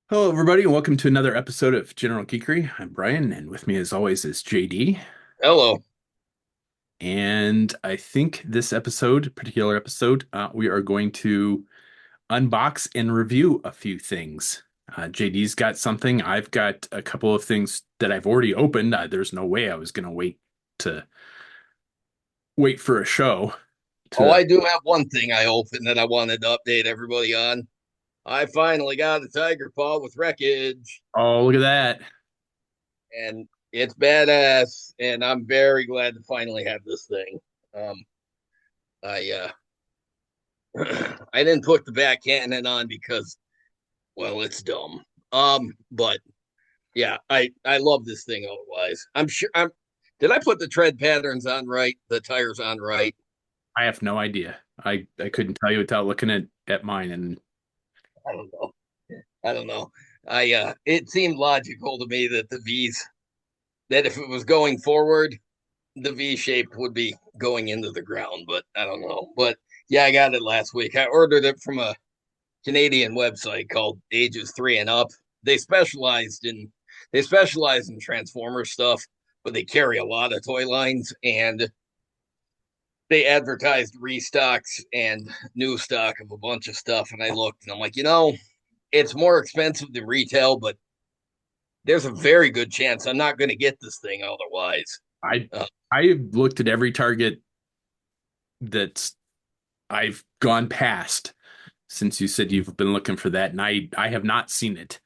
Hello, everybody, and welcome to another episode of General Geekery. I'm Brian, and with me, as always, is JD. Hello. And I think this particular episode, we are going to unbox and review a few things. JD's got something. I've got a couple of things that I've already opened. There's no way I was going to wait for a show Oh, to. I do have one thing I opened that I wanted to update everybody on. I finally got a Tiger Paw with wreckage, Oh, look at that! and it's badass. And I'm very glad to finally have this thing. Um, I I didn't put the back cannon on because, well, it's dumb. But yeah, I love this thing. Otherwise, I'm sure I'm. Did I put the tread patterns on right? The tires on right? I have no idea. I couldn't tell you without looking at mine, and I don't know. I don't know. I it seemed logical to me that the V's that if it was going forward, the V shape would be going into the ground, but I don't know. But yeah, I got it last week. I ordered it from a Canadian website called Ages 3 and Up. They specialized in they specialize in Transformer stuff, but they carry a lot of toy lines and they advertised restocks and new stock of a bunch of stuff. And I looked and I'm like, it's more expensive than retail, but there's a very good chance I'm not going to get this thing otherwise. I Uh, I looked at every Target that's I've gone past since you said you've been looking for that, and I have not seen it.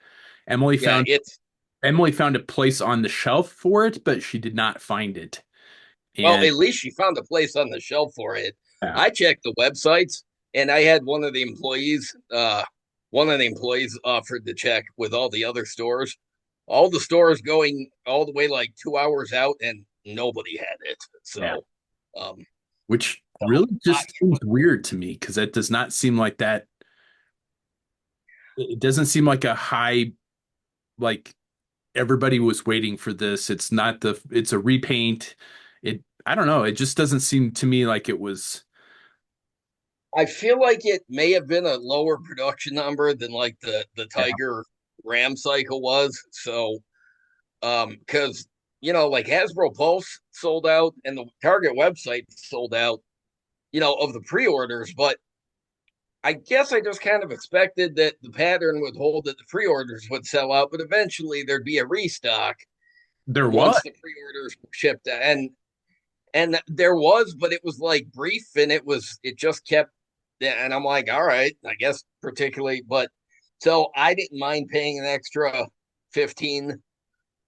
Emily yeah, found it's Emily found a place on the shelf for it, but she did not find it. well, And at least she found a place on the shelf for it. yeah, I checked the websites, and I had one of the employees offered to check with all the other stores. All the stores going all the way like 2 hours out, and nobody had it. yeah, Um, which so really just seems weird to me because that does not seem like that. It doesn't seem like a high like everybody was waiting for this. It's not the. It's a repaint. I don't know. It just doesn't seem to me like it was. I feel like it may have been a lower production number than like the Yeah, Tiger Ram cycle was. So because like Hasbro Pulse sold out and the Target website sold out, of the pre-orders, but I guess I just kind of expected that the pattern would hold that the pre-orders would sell out, but eventually there'd be a restock there was. once the pre-orders shipped and there was, but it was like brief and it just kept, and I'm like, all right, I guess particularly, but so I didn't mind paying an extra 15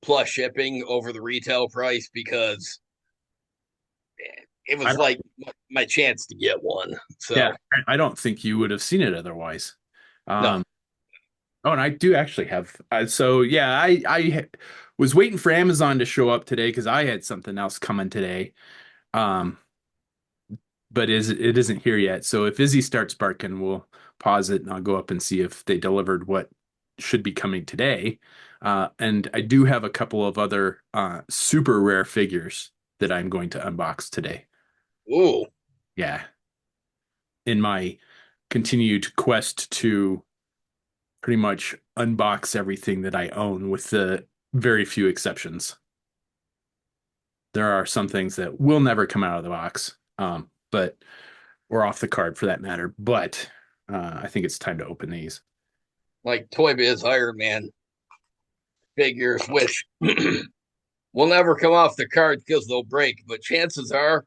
plus shipping over the retail price because it I was don't. like my chance to get one. Yeah, So I don't think you would have seen it otherwise. no, Um, Oh, and I do actually have. So yeah, was waiting for Amazon to show up today because I had something else coming today. Um, but it isn't here yet. So if Izzy starts barking, we'll pause it and I'll go up and see if they delivered what should be coming today. And I do have a couple of other super rare figures that I'm going to unbox today. ooh, Yeah, in my continued quest to pretty much unbox everything that I own with the very few exceptions. There are some things that will never come out of the box, but or off the card for that matter. But I think it's time to open these. like Toy Biz Iron Man figures, which will never come off the card because they'll break, but chances are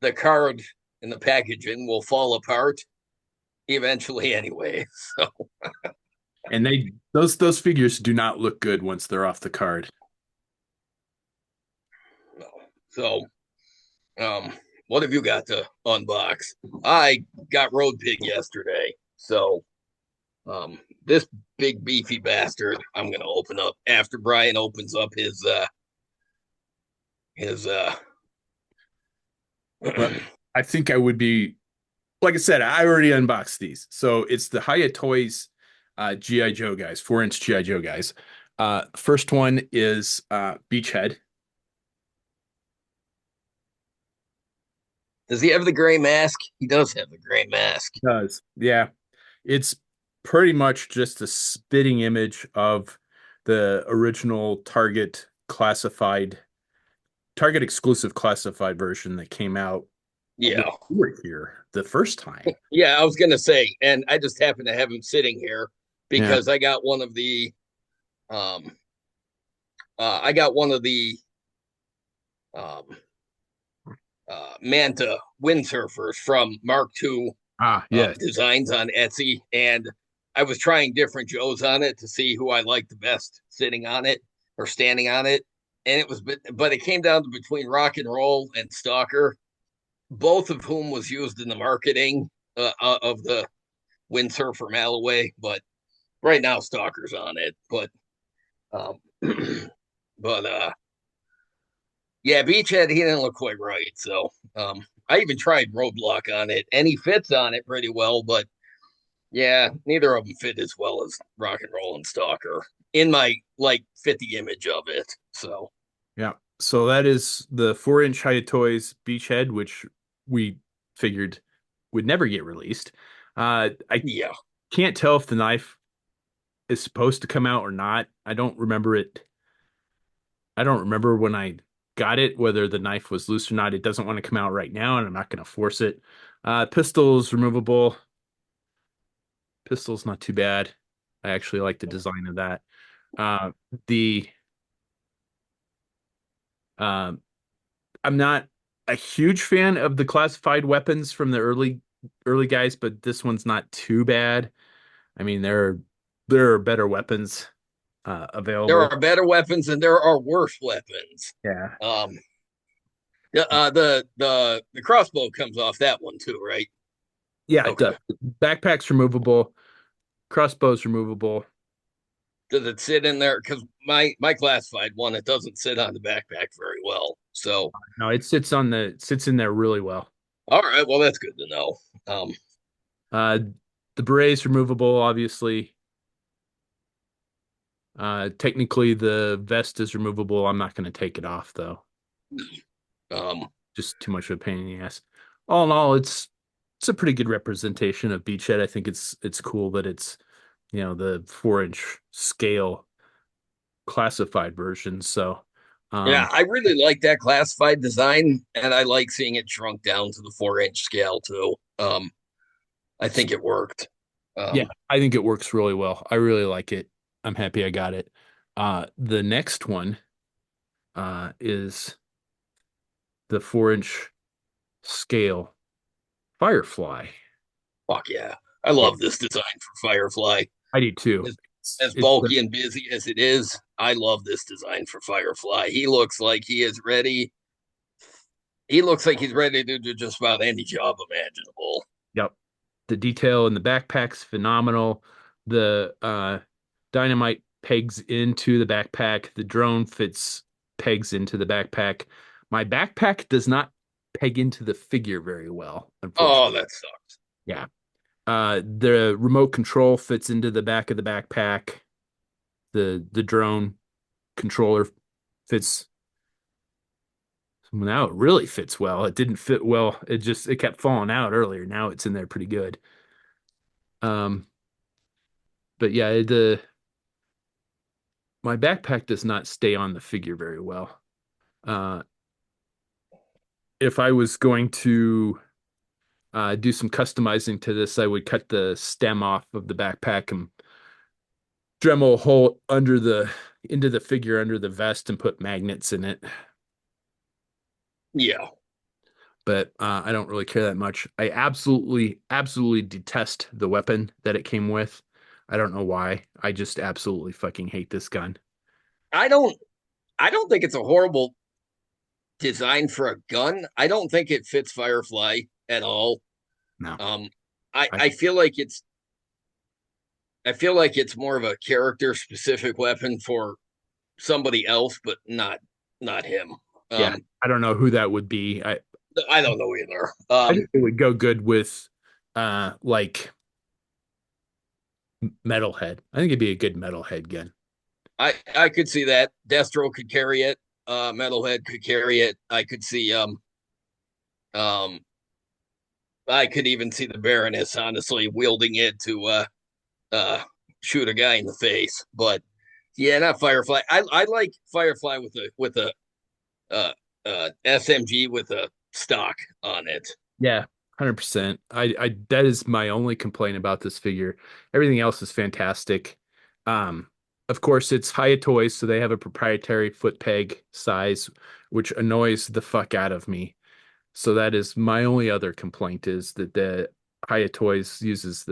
the card and the packaging will fall apart eventually anyway. So And those figures do not look good once they're off the card. no. So um what have you got to unbox? I got Road Pig yesterday. So this big beefy bastard I'm gonna open up after Brian opens up his But I think I would be like I said, I already unboxed these. So it's the Hiya Toys GI Joe guys, 4-inch GI Joe guys. First one is Beachhead. Does he have the gray mask? He does have the gray mask. Does. Yeah. It's pretty much just a spitting image of the original Target exclusive classified version that came out when Yeah. we were here the first time. Yeah, I was gonna say, and I just happen to have him sitting here Yeah. because I got one of the um I got one of the um Manta windsurfers from Mark II Ah, yes. designs on Etsy, and I was trying different Joes on it to see who I liked the best sitting on it or standing on it, and but it came down to between Rock and Roll and Stalker, both of whom was used in the marketing of the windsurfer from Alloway, but right now Stalker's on it, um, but yeah, Beachhead he didn't look quite right. So I even tried Roadblock on it, and he fits on it pretty well, but yeah, neither of them fit as well as Rock and Roll and Stalker in my like 50 image of it. So Yeah. So that is the 4-inch Hiya Toys Beachhead, which we figured would never get released. I yeah, can't tell if the knife is supposed to come out or not. I don't remember it. I don't remember when I got it, whether the knife was loose or not. It doesn't want to come out right now, and I'm not going to force it. Pistol's removable. Pistol's not too bad. I actually like the design of that. Uh, the um, I'm not a huge fan of the classified weapons from the early guys, but this one's not too bad. I mean, there are better weapons there available. are better weapons and there are worse weapons. Yeah. Um, the crossbow comes off that one too, right? Yeah, it Okay. does. Backpack's removable, crossbow's removable. Does it sit in there? Because my classified one, it doesn't sit on the backpack very well. So No, it sits in there really well. all right, well that's good to know. Uh, the beret's removable, obviously. Technically the vest is removable. I'm not going to take it off though. um, Just too much of a pain in the ass. All in all, it's a pretty good representation of Beachhead. I think it's cool that it's the 4-inch scale classified version. So yeah, um I really like that classified design, and I like seeing it shrunk down to the 4-inch scale too. I think it worked. yeah, Um, I think it works really well. I really like it. I'm happy I got it. The next one is the 4-inch scale Firefly. fuck yeah, I Yeah, love this design for Firefly. I do too. As, as bulky and busy as it is, I love this design for Firefly. He looks like he is ready. He looks like he's ready to do just about any job imaginable. Yep. The detail in the backpack's phenomenal. The dynamite pegs into the backpack. The drone fits pegs into the backpack. My backpack does not peg into the figure very well, Oh, unfortunately. that sucks. Yeah. The remote control fits into the back of the backpack. The drone controller fits. Now it really fits well. It didn't fit well. It kept falling out earlier. Now it's in there pretty good. Um, but yeah, my backpack does not stay on the figure very well. Uh, if I was going to do some customizing to this, I would cut the stem off of the backpack and Dremel a hole into the figure under the vest and put magnets in it. Yeah, But I don't really care that much. I absolutely detest the weapon that it came with. I don't know why. I just absolutely fucking hate this gun. I don't. I don't think it's a horrible design for a gun. I don't think it fits Firefly at all. No. Um, I I I feel like it's I feel like it's more of a character specific weapon for somebody else, but not him. Yeah, Um, I don't know who that would be. I don't know either. I think it would go good with like metalhead. I think it'd be a good metalhead gun. I could see that Destro could carry it. Metalhead could carry it. I could see um I could even see the Baroness honestly wielding it to uh, shoot a guy in the face. But yeah, not Firefly. I like Firefly with a uh, SMG with a stock on it. Yeah, 100%. I that is my only complaint about this figure. Everything else is fantastic. Um, of course, it's Hiya Toys, so they have a proprietary foot peg size, which annoys the fuck out of me. So that is my only other complaint is that the Hiya Toys uses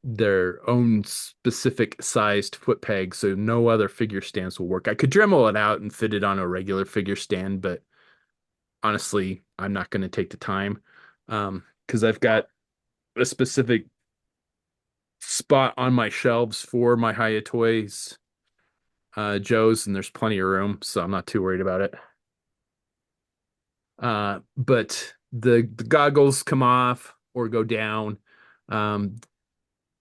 their own specific sized foot peg, so no other figure stands will work. I could Dremel it out and fit it on a regular figure stand, but honestly, I'm not going to take the time because I've got a specific spot on my shelves for my Hiya Toys Joe's, and there's plenty of room, so I'm not too worried about it. But the goggles come off or go down. Um,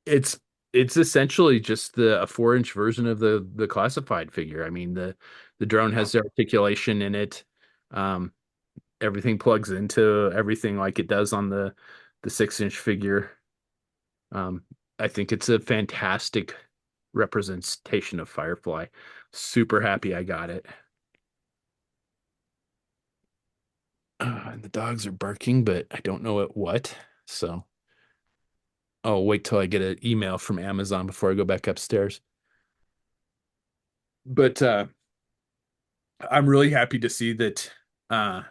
it's it's essentially just the a 4-inch version of the classified figure. I mean the drone has the articulation in it. Um, Everything plugs into everything like it does on the 6-inch figure. Um, I think it's a fantastic representation of Firefly. Super happy I got it. And the dogs are barking, but I don't know at what. So I'll wait till I get an email from Amazon before I go back upstairs. But I'm really happy to see uh,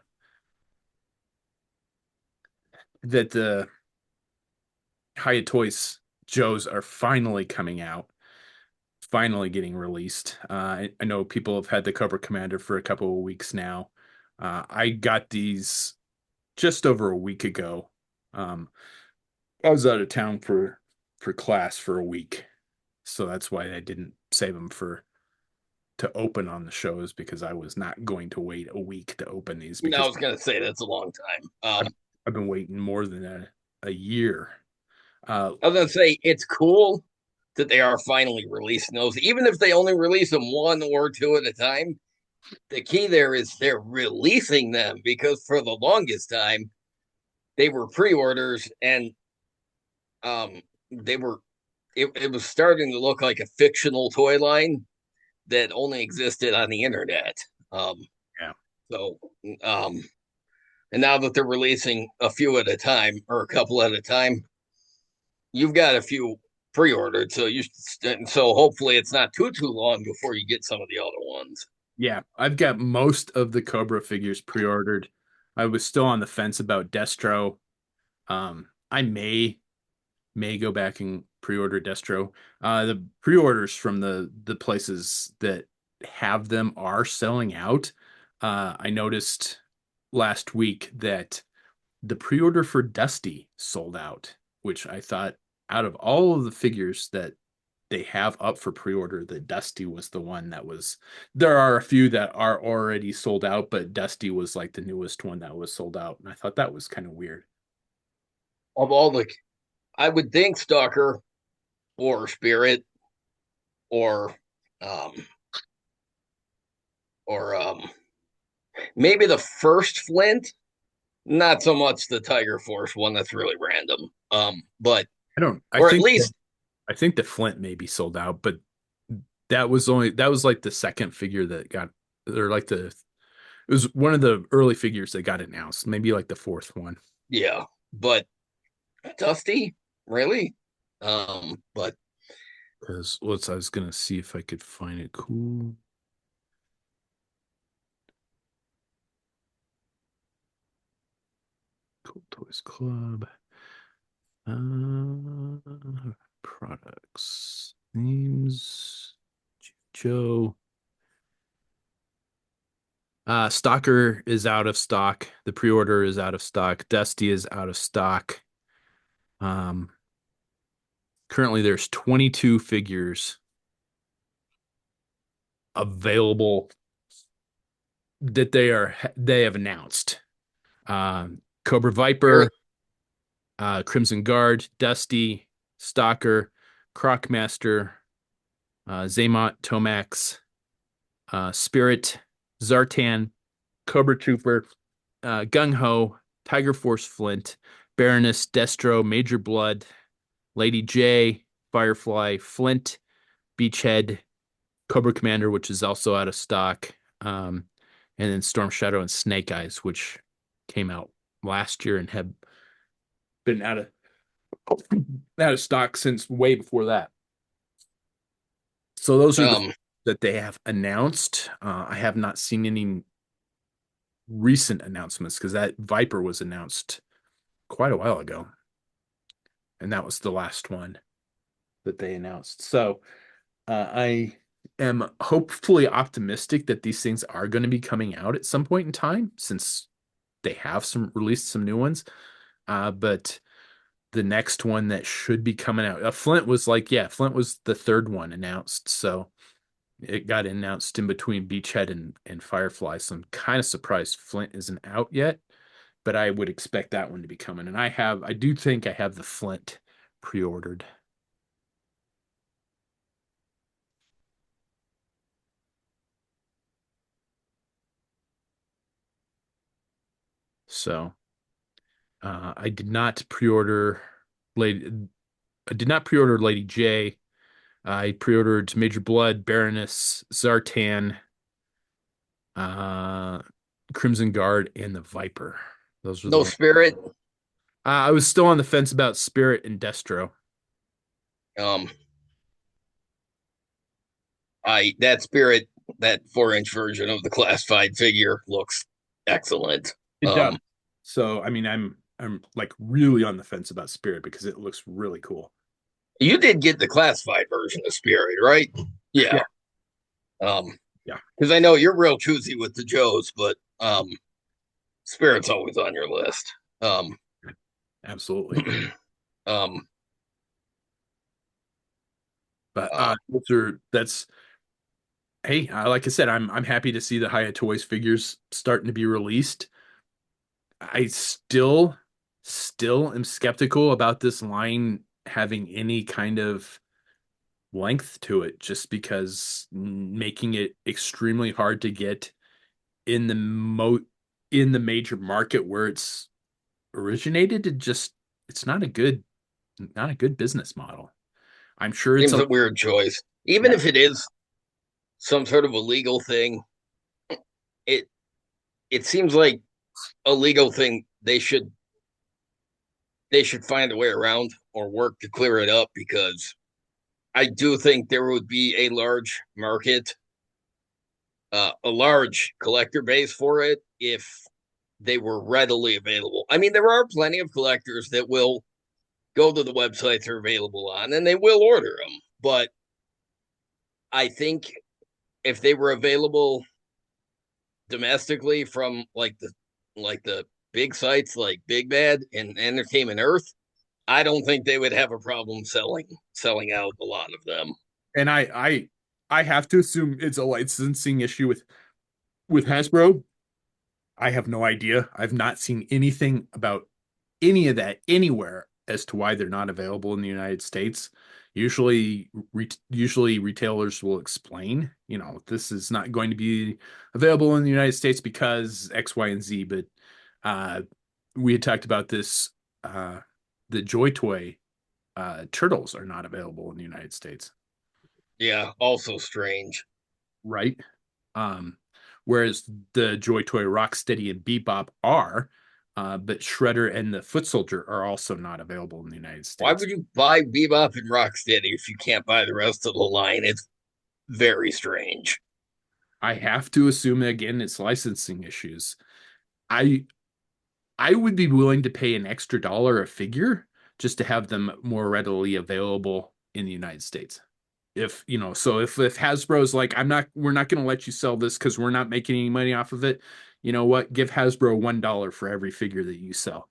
that the Hiya Toys Joes are finally coming out, finally getting released. I know people have had the Cobra Commander for a couple of weeks now. I got these just over a week ago. Um, I was out of town for class for a week, so that's why I didn't save them for to open on the shows because I was not going to wait a week to open these No, I because was gonna say that's a long time. I've, I've been waiting more than a year. Uh, I was gonna say it's cool that they are finally releasing those, even if they only release them one or two at a time. The key there is they're releasing them because for the longest time they were pre-orders and they were it was starting to look like a fictional toy line that only existed on the internet. Um, yeah, so um, and now that they're releasing a few at a time or a couple at a time, you've got a few pre-ordered, so hopefully it's not too long before you get some of the other ones. yeah, I've got most of the Cobra figures pre-ordered. I was still on the fence about Destro. I may go back and pre-order Destro. The pre-orders from the places that have them are selling out. I noticed last week that the pre-order for Dusty sold out, which I thought out of all of the figures that they have up for pre-order, that Dusty was the one that was. There are a few that are already sold out, but Dusty was like the newest one that was sold out, and I thought that was kind of weird. Of all the, I would think Stalker or Spirit or um, or maybe the first Flint. Not so much the Tiger Force one. That's really random. But I don't. or at least I think the Flint may be sold out, but that was like the second figure that got or like the it was one of the early figures that got announced, maybe like the fourth one. yeah. But Dusty, really? But Because I was gonna see if I could find it. Cool Toys Club. Uh, Products names. Joe. Stalker is out of stock. The pre-order is out of stock. Dusty is out of stock. Um, Currently there's 22 figures available that they have announced. Cobra really, Viper, Crimson Guard, Dusty, Stalker, Crocmaster, Zaymot, Tomax, Spirit, Zartan, Cobra Trooper, Gung Ho, Tiger Force Flint, Baroness, Destro, Major Blood, Lady J. Firefly, Flint, Beachhead, Cobra Commander, which is also out of stock, and then Storm Shadow and Snake Eyes, which came out last year and have been out of stock since way before that. So those are the Um, that they have announced. I have not seen any recent announcements because that Viper was announced quite a while ago, and that was the last one that they announced. So I am hopefully optimistic that these things are going to be coming out at some point in time, since they have some released some new ones. But the next one that should be coming out, Flint was like, yeah, Flint was the third one announced. So it got announced in between Beachhead and Firefly. So I'm kind of surprised Flint isn't out yet, but I would expect that one to be coming. And I do think I have the Flint pre-ordered. So I did not pre-order Lady. I did not pre-order Lady J. I pre-ordered Major Blood, Baroness, Zartan, uh, Crimson Guard, and the Viper. Those were the no ones. Spirit. I was still on the fence about Spirit and Destro. Um, I that Spirit, that 4-inch version of the classified figure looks excellent. It does. Um, So I mean, I'm like really on the fence about Spirit because it looks really cool. you did get the classified version of Spirit, right? Yeah, Yeah. Um, yeah, because I know you're real choosy with the Joes, but Spirit's always on your list. Um, absolutely. um, But uh, that's hey, like I said, I'm happy to see the Hiya Toys figures starting to be released. I still am skeptical about this line having any kind of length to it, just because making it extremely hard to get in the major market where it's originated, it's not a good business model. I'm sure it's seems a a weird choice. Even yeah. if it is some sort of a legal thing, it it seems like a legal thing they should find a way around or work to clear it up because I do think there would be a large market, a large collector base for it if they were readily available. I mean, there are plenty of collectors that will go to the websites they're available on and they will order them. But I think if they were available domestically from like the big sites like Big Bad and Entertainment Earth, I don't think they would have a problem selling out a lot of them. And I have to assume it's a licensing issue with Hasbro. I have no idea. I've not seen anything about any of that anywhere as to why they're not available in the United States. Usually retailers will explain, this is not going to be available in the United States because X, Y, and Z. But uh, we had talked about this. The Joy Toy turtles are not available in the United States, Yeah, also strange. right? Um, whereas the Joy Toy Rocksteady and Bebop are, but Shredder and the Foot Soldier are also not available in the United Why States. would you buy Bebop and Rocksteady if you can't buy the rest of the line? It's very strange. I have to assume again it's licensing issues. I I would be willing to pay an extra dollar a figure just to have them more readily available in the United States. So if Hasbro's like, we're not going to let you sell this because we're not making any money off of it. You know what? Give Hasbro $1 for every figure that you sell.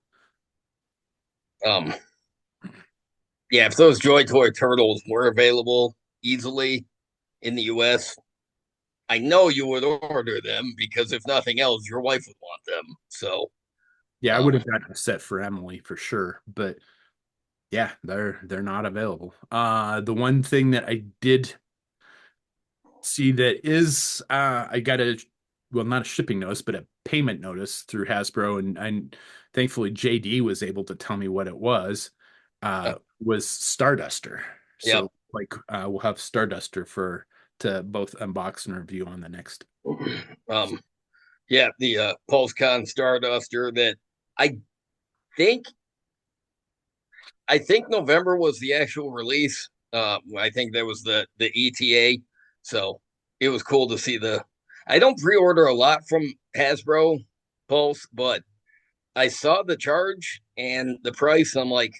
Um, yeah, if those Joy Toy turtles were available easily in the US, I know you would order them because if nothing else, your wife would want them. So, Yeah, I would um, have gotten a set for Emily for sure, but yeah, they're not available. The one thing that I did see that is, I got not a shipping notice, but a payment notice through Hasbro, and thankfully JD was able to tell me what it was. uh, Was Starduster. Yep. So like we'll have Starduster for to both unbox and review on the next. Um, yeah, the PulseCon Starduster that I think I think November was the actual release. I think that was the ETA. So it was cool to see the. I don't pre-order a lot from Hasbro Pulse, but I saw the charge and the price. I'm like,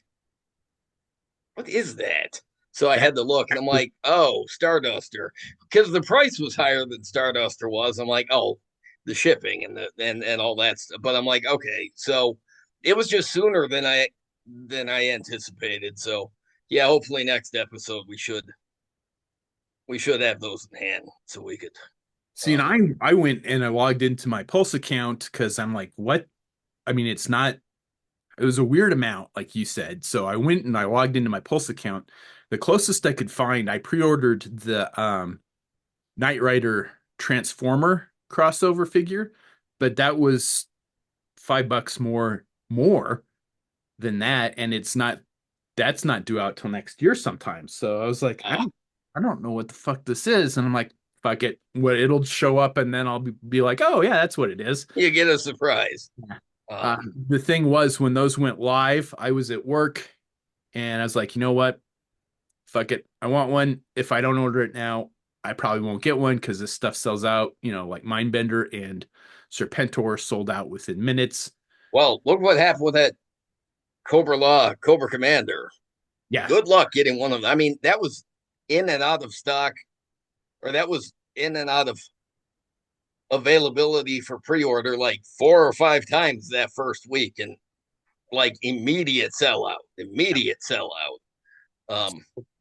what is that? So I That had to look, and I'm like, oh, Starduster, because the price was higher than Starduster was. I'm like, oh, the shipping and the and all that stuff. But I'm like, okay, so it was just sooner than I anticipated. So yeah, hopefully next episode we should have those in hand so we could. See, and Um, I went and I logged into my Pulse account because I'm like, what? I mean, it's not. It was a weird amount, like you said. So I went and I logged into my Pulse account. The closest I could find, I pre-ordered the Knight Rider Transformer crossover figure, but that was $5 more than that, and it's not that's not due out till next year sometime. So I was like, uh, I don't know what the fuck this is, and I'm like, fuck it, what it'll show up, and then I'll be like, oh yeah, that's what it is. you get a surprise. Uh, Um, the thing was when those went live, I was at work, and I was like, you know what, fuck it, I want one. If I don't order it now, I probably won't get one because this stuff sells out. Like Mindbender and Serpentor sold out within minutes. well, look what happened with that Cobra Commander. Yeah, Good luck getting one of them. I mean, that was in and out of stock, or that was in and out of availability for pre-order like 4 or 5 times that first week, and like immediate sellout.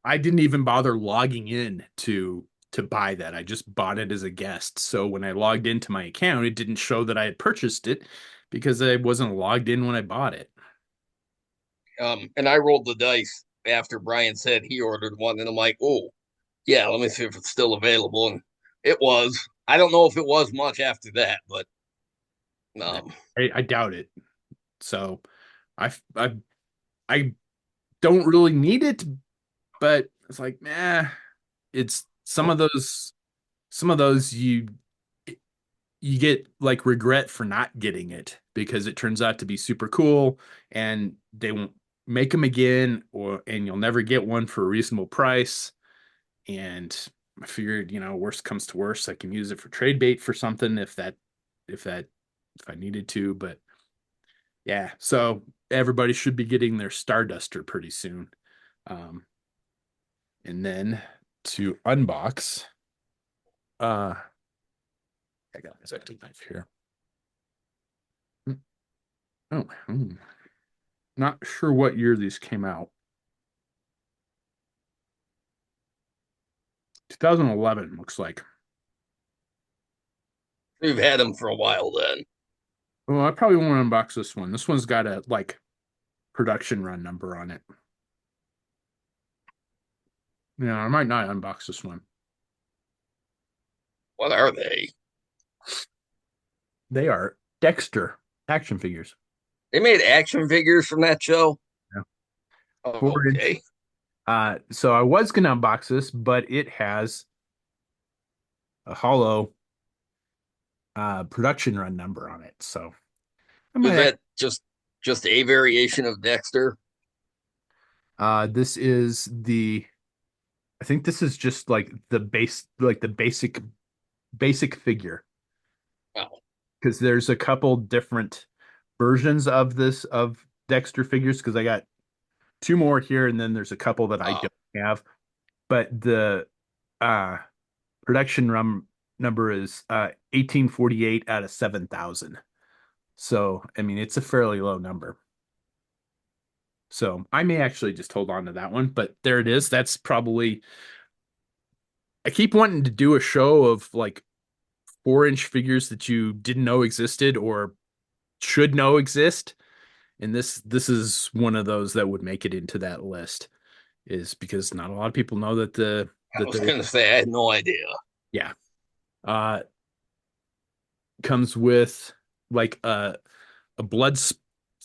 I didn't even bother logging in to buy that. I just bought it as a guest. So when I logged into my account, it didn't show that I had purchased it because I wasn't logged in when I bought it. And I rolled the dice after Brian said he ordered one, and I'm like, oh yeah, let me see if it's still available, and it was. I don't know if it was much after that, but um, I doubt it. So I I don't really need it, but it's like, it's some of those you get like regret for not getting it because it turns out to be super cool and they won't make them again and you'll never get one for a reasonable price. And I figured, worst comes to worst, I can use it for trade bait for something if that if I needed to. But yeah, so everybody should be getting their Starduster pretty soon. Um, and then to unbox, uh I got my second knife here. Oh, not sure what year these came out. 2011 looks like. we've had them for a while then. Well, I probably won't unbox this one. This one's got a like production run number on it. Yeah, I might not unbox this one. What are they? They are Dexter action figures. They made action figures from that show. Yeah. Oh, 4 inch. okay. So I was gonna unbox this, but it has a hollow production run number on it. So I Was might that just a variation of Dexter? this is the I think this is just like the basic figure Oh, because there's a couple different versions of this of Dexter figures because I got two more here and then there's a couple that I oh, don't have. But the uh production run number is 1848 out of 7,000. So, I mean, it's a fairly low number. So, I may actually just hold on to that one, but there it is. That's probably I keep wanting to do a show of like 4 inch figures that you didn't know existed or should know exist. And this is one of those that would make it into that list, is because not a lot of people know I that was there gonna say I had no idea. yeah. Uh comes with like a blood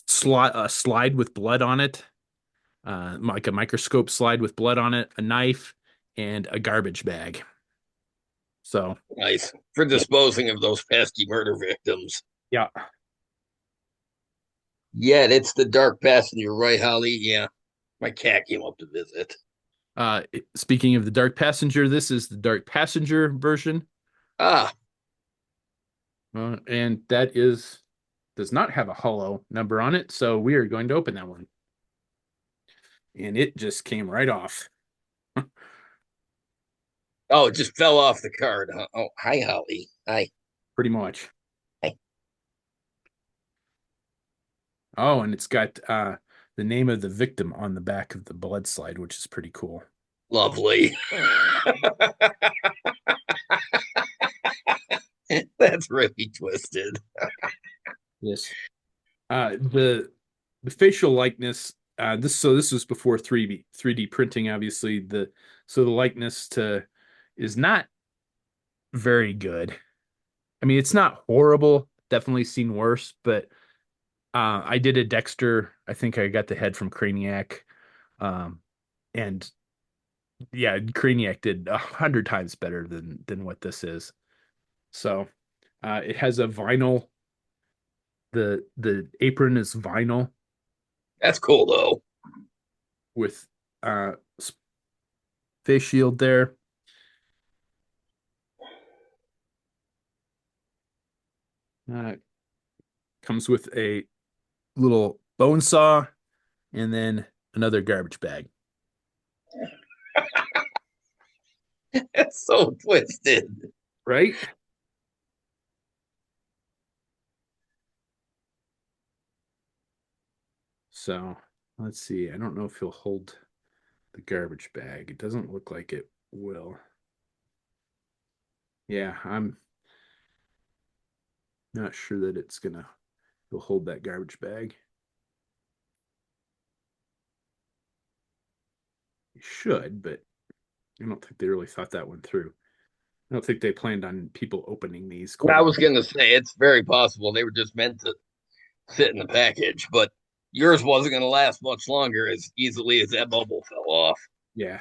slide with blood on it. like a microscope slide with blood on it, a knife, and a garbage bag. So Nice for yeah, disposing of those pesky murder victims. yeah. Yeah, it's the dark passenger, right, Holly? Yeah, my cat came up to visit. Speaking of the Dark Passenger, this is the Dark Passenger version, Ah, and that is does not have a hollow number on it. So we are going to open that one, and it just came right off, oh, it just fell off the card. Huh? Oh, hi, Holly. Hi. pretty much. Hi. Oh, and it's got the name of the victim on the back of the blood slide, which is pretty cool. Lovely. That's really twisted. Yes. The facial likeness this was before 3D printing, obviously. The likeness to is not very good. I mean, it's not horrible. Definitely seen worse, but I did a Dexter. I think I got the head from Craniac. Um, and yeah, Craniac did 100 times better than what this is. So it has a vinyl. The apron is vinyl That's cool, though. with uh face shield there. Uh, Comes with a little bone saw and then another garbage bag, That's so twisted. right? So let's see. I don't know if he'll hold the garbage bag. It doesn't look like it will. Yeah, I'm not sure that he'll hold that garbage bag. He should, but I don't think they really thought that one through. I don't think they planned on people opening these I quite. was going to say it's very possible they were just meant to sit in the package, but yours wasn't going to last much longer as easily as that bubble fell off. Yeah,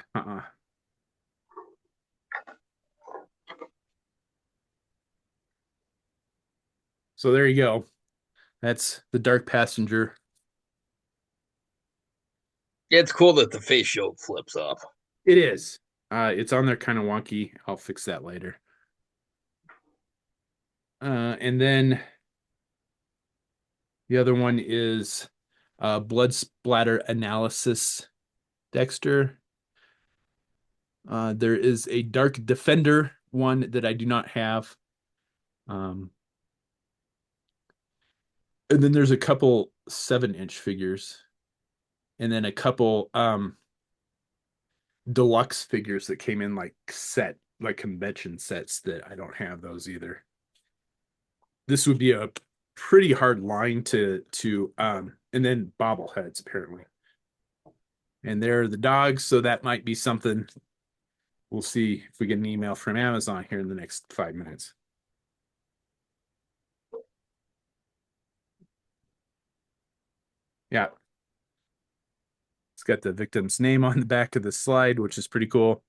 So there you go. That's the Dark Passenger. It's cool that the face shield flips up. It is. It's on there kind of wonky. I'll fix that later. And then the other one is blood splatter analysis Dexter. There is a Dark Defender one that I do not have. Um, and then there's a couple 7-inch figures, and then a couple deluxe figures that came in like convention sets that I don't have those either. This would be a pretty hard line to and then bobbleheads apparently. And there are the dogs, so that might be something. We'll see if we get an email from Amazon here in the next 5 minutes. Yeah, it's got the victim's name on the back of the slide, which is pretty cool.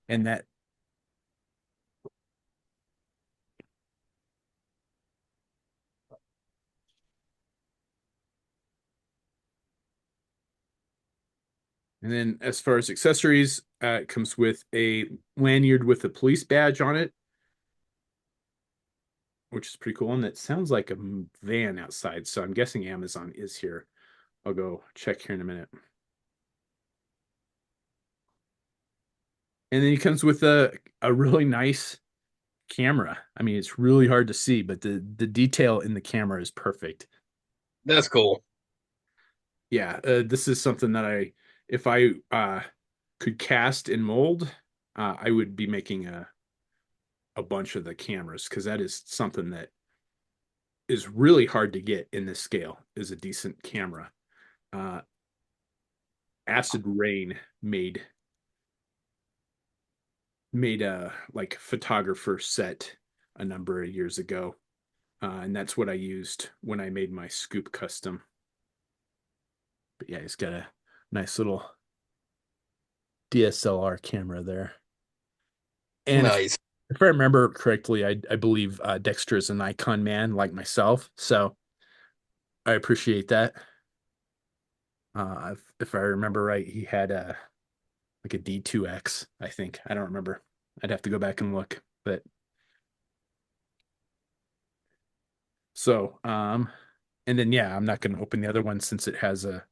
And that and then as far as accessories, it comes with a lanyard with a police badge on it, which is pretty cool. And that sounds like a van outside. So I'm guessing Amazon is here. I'll go check here in a minute. And then he comes with a really nice camera. I mean, it's really hard to see, but the detail in the camera is perfect. That's cool. Yeah, this is something that if I could cast and mold, I would be making a bunch of the cameras because that is something that is really hard to get in this scale. Is a decent camera. Uh, Acid Rain made a like photographer set a number of years ago, and that's what I used when I made my scoop custom. But yeah, he's got a Nice little DSLR camera there. And Nice. if I remember correctly, I believe Dexter is an icon man like myself, so I appreciate that. If I remember right, he had a like a D2X, I think. I don't remember. I'd have to go back and look. But so, and then yeah, I'm not going to open the other one since it has a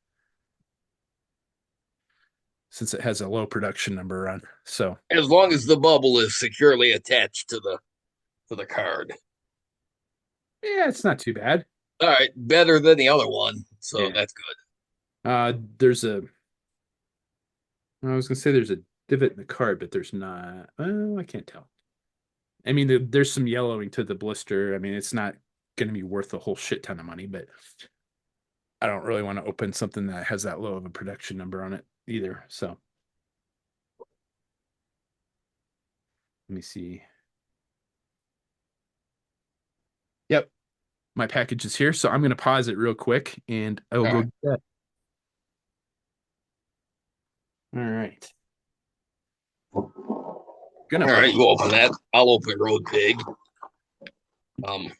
low production number on. So As long as the bubble is securely attached to the card. yeah, it's not too bad. All right, better than the other one, so Yeah. that's good. There's a. I was gonna say there's a divot in the card, but there's not. I can't tell. I mean, there's some yellowing to the blister. I mean, it's not going to be worth a whole shit ton of money, but I don't really want to open something that has that low of a production number on it either. So let me see. Yep, my package is here, so I'm going to pause it real quick and I will All go right, get that. All right. all Gonna right, put you open that. I'll open Road Pig. Um,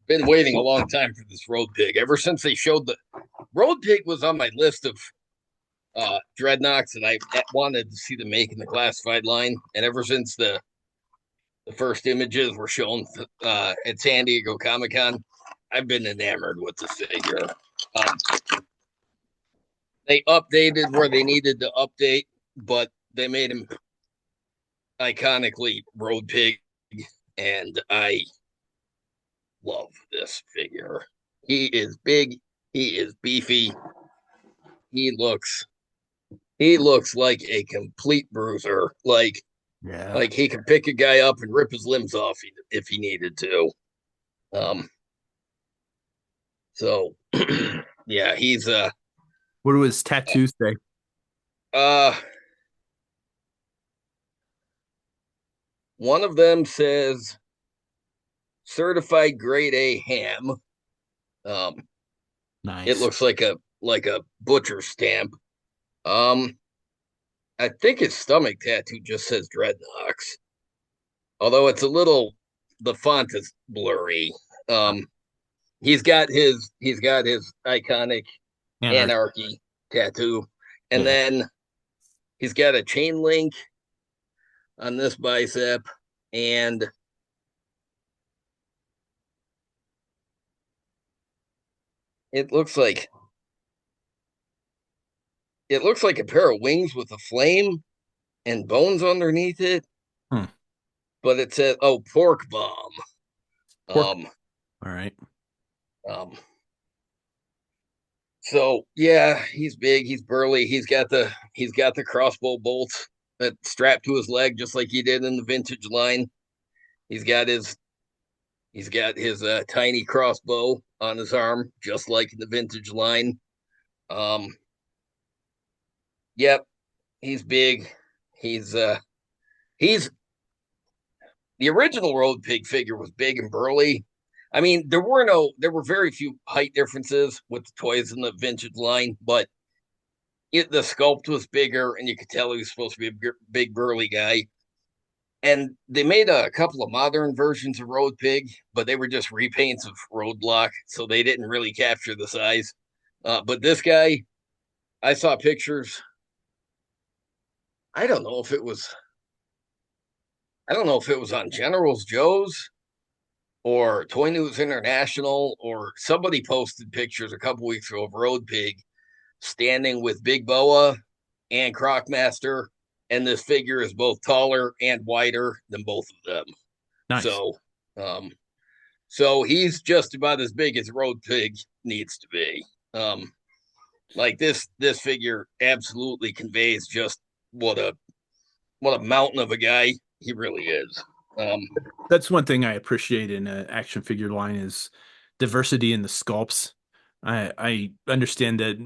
been waiting a long time for this Road Pig. Ever since they showed the Road Pig was on my list of dreadnoughts, and I wanted to see them make in the classified line. And ever since the first images were shown at San Diego Comic Con, I've been enamored with the figure. They updated where they needed to update, but they made him iconically Road Pig, and I love this figure. He is big. He is beefy. He looks he looks like a complete bruiser. yeah. Like he could pick a guy up and rip his limbs off if he needed to. Um. So yeah, he's What do his tattoos say? uh one of them says certified grade A ham. Um. It Nice. looks like a butcher stamp. Um. I think his stomach tattoo just says Dreadnoks, although it's a little the font is blurry. Um, he's got his iconic Anarch. anarchy tattoo, and Yeah. then he's got a chain link on this bicep, and it looks like it looks like a pair of wings with a flame and bones underneath it, Hmm. but it says pork bomb. Pork. Um, All right. um, So yeah, he's big, he's burly, he's got the crossbow bolts that strapped to his leg just like he did in the vintage line. He's got his he's got his tiny crossbow on his arm, just like in the vintage line. Um, yep, he's big. He's he's the original Road Pig figure was big and burly. I mean, there were very few height differences with the toys in the vintage line, but the sculpt was bigger, and you could tell he was supposed to be a big burly guy. And they made a couple of modern versions of Road Pig, but they were just repaints of Roadblock, so they didn't really capture the size. But this guy, I saw pictures. I don't know if it was. I don't know if it was on General's Joe's or Toy News International, or somebody posted pictures a couple weeks ago of Road Pig standing with Big Boa and Crocmaster, and this figure is both taller and wider than both of them. Nice. So, um, so he's just about as big as Road Pig needs to be. Um, like this figure absolutely conveys just what a mountain of a guy he really is. Um, That's one thing I appreciate in an action figure line is diversity in the sculpts. I understand that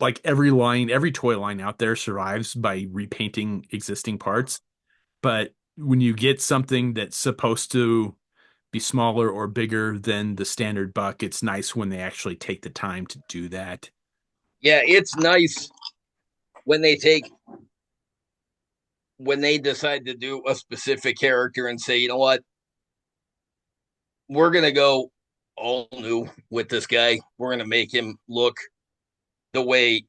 like every line, every toy line out there survives by repainting existing parts, but when you get something that's supposed to be smaller or bigger than the standard buck. It's nice when they actually take the time to do that. Yeah, it's nice when they decide to do a specific character and say, you know what, we're gonna go all new with this guy. We're gonna make him look the way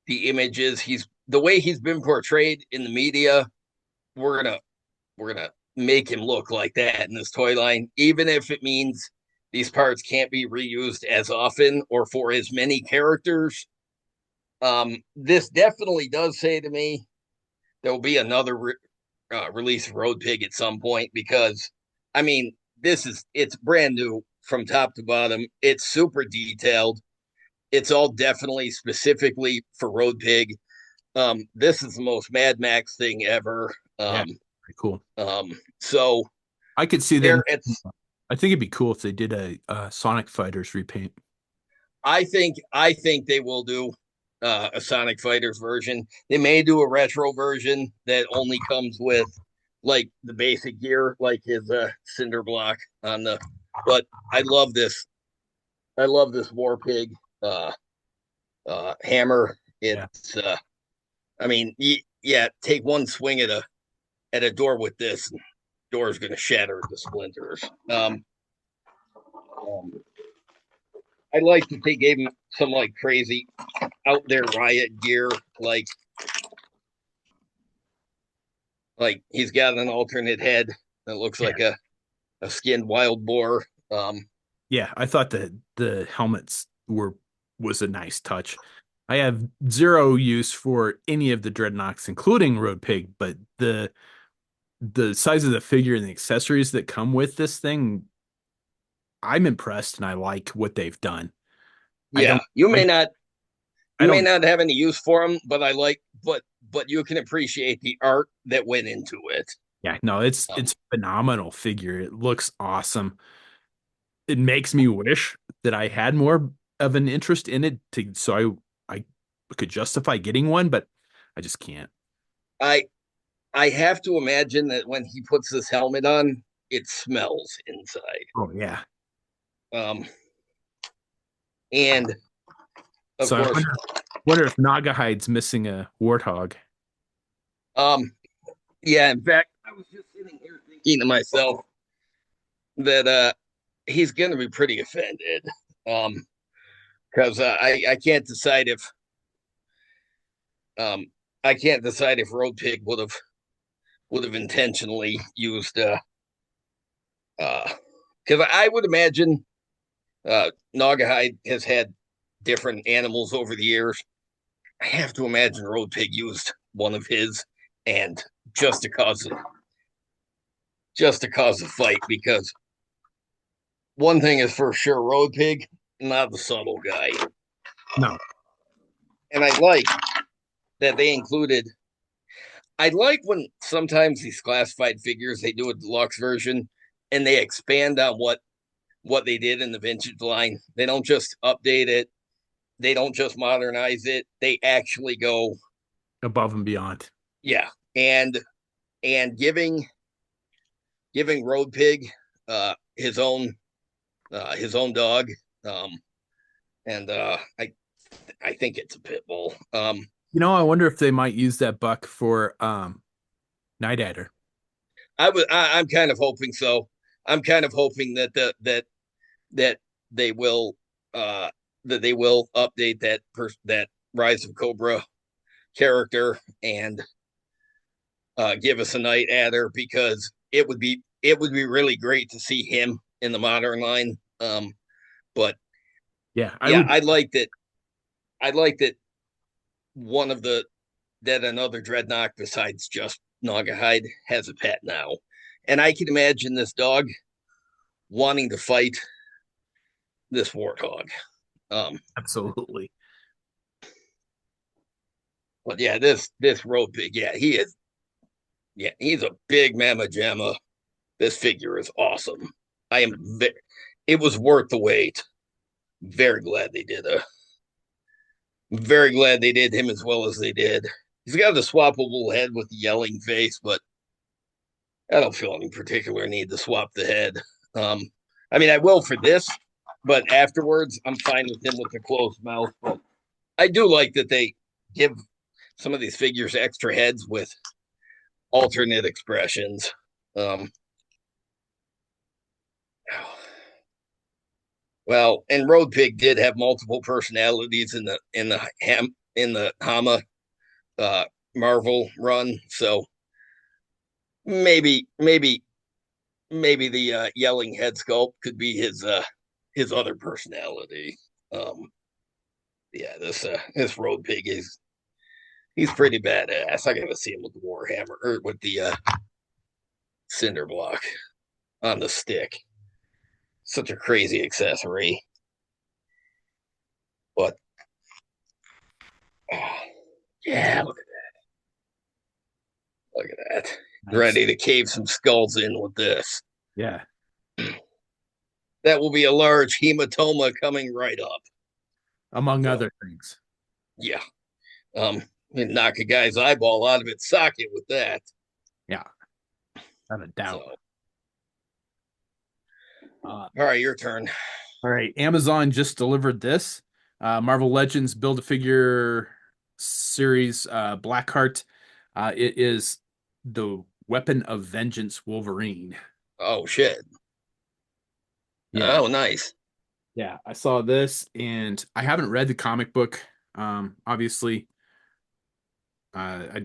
the images he's the way he's been portrayed in the media. We're gonna make him look like that in this toy line, even if it means these parts can't be reused as often or for as many characters. This definitely does say to me there will be another release of Road Pig at some point because, I mean, it's brand new from top to bottom. It's super detailed. It's all definitely specifically for Road Pig. This is the most Mad Max thing ever. Yeah, pretty cool. So I could see them. there, it's. I think it'd be cool if they did a Sonic Fighters repaint. I think they will do a Sonic Fighters version. They may do a retro version that only comes with like the basic gear, like his cinder block on the. But I love this. I love this War Pig uh, hammer. Yeah. It's. I mean, yeah. Take one swing at a door with this, and door is going to shatter to splinters. Um, I like that they gave him some like crazy out there riot gear, like he's got an alternate head that looks Yeah. like a skinned wild boar. Yeah, I thought the helmets were was a nice touch. I have zero use for any of the dreadnoughts, including Road Pig, but the size of the figure and the accessories that come with this thing, I'm impressed and I like what they've done. I Yeah, don't I I you may don't not have any use for them, but I like but you can appreciate the art that went into it. yeah, no, it's Um, it's a phenomenal figure. It looks awesome. It makes me wish that I had more of an interest in it to I could justify getting one, but I just can't. I I have to imagine that when he puts this helmet on, it smells inside. Oh yeah. Um, and of So I course, wonder if Nagahide's missing a warthog. um, yeah. In fact, I was just sitting here thinking to myself that he's going to be pretty offended. Um, because I can't decide if um I can't decide if Road Pig would have intentionally used because I would imagine Naugahyde has had different animals over the years. I have to imagine Road Pig used one of his and just to cause a fight because one thing is for sure, Road Pig not the subtle guy, No. and I like that they included. I like when sometimes these classified figures they do a deluxe version and they expand on what they did in the vintage line. They don't just update it. They don't just modernize it. They actually go, Above and beyond. yeah, and giving Road Pig his own dog, um, and I think it's a pit bull. I wonder if they might use that buck for Night Adder. I'm kind of hoping so. I'm kind of hoping that they will uh update that Rise of Cobra character and give us a Night Adder because it would be really great to see him in the modern line. But Yeah, I yeah, would. I like that one of the that another dreadnought besides just Naugahyde has a pet now, and I can imagine this dog wanting to fight this warthog. Um, Absolutely. but yeah, this Road Pig, yeah, he is. Yeah, he's a big mamma jamma. This figure is awesome. I am. It was worth the wait. Very glad they did a. Very glad they did him as well as they did. He's got the swappable head with the yelling face, but I don't feel any particular need to swap the head. Um, I mean, I will for this, but afterwards, I'm fine with him with the closed mouth. But I do like that they give some of these figures extra heads with alternate expressions. Um, well, and Road Pig did have multiple personalities in the Hama uh, Marvel run, so maybe the yelling head sculpt could be his other personality. Um, yeah, this Road Pig is he's pretty badass. I gotta see him with the Warhammer or with the cinder block on the stick. Such a crazy accessory, but uh, yeah, look at that. Nice. Ready to cave some skulls in with this. Yeah. That will be a large hematoma coming right up. Among So other things. yeah, knock a guy's eyeball out of its socket with that. Yeah. Without a doubt. So Uh, all right, your turn. all right. Amazon just delivered this Marvel Legends Build a Figure series Blackheart. It is the Weapon of Vengeance Wolverine. Oh shit. Yeah. Oh nice. Yeah. I saw this and I haven't read the comic book. Obviously, I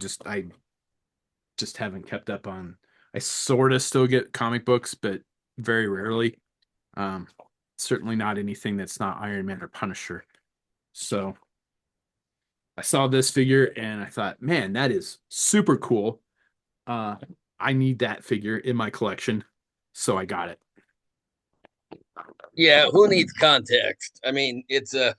just haven't kept up on. I sort of still get comic books, but very rarely. Um, Certainly not anything that's not Iron Man or Punisher. So I saw this figure and I thought, man, that is super cool. Uh, I need that figure in my collection, so I got it. Yeah, who needs context? I mean, it's a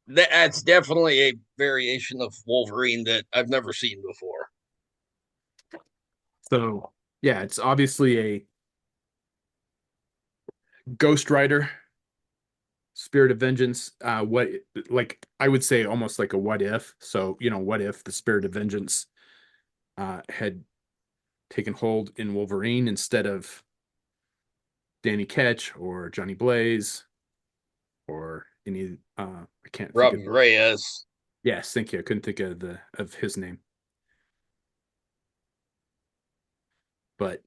that's definitely a variation of Wolverine that I've never seen before. So yeah, it's obviously a Ghost Rider, Spirit of Vengeance. What like I would say almost like a what if. So what if the Spirit of Vengeance had taken hold in Wolverine instead of Danny Ketch or Johnny Blaze or any I can't think of. Robbie Reyes. Yes, thank you. I couldn't think of his name. But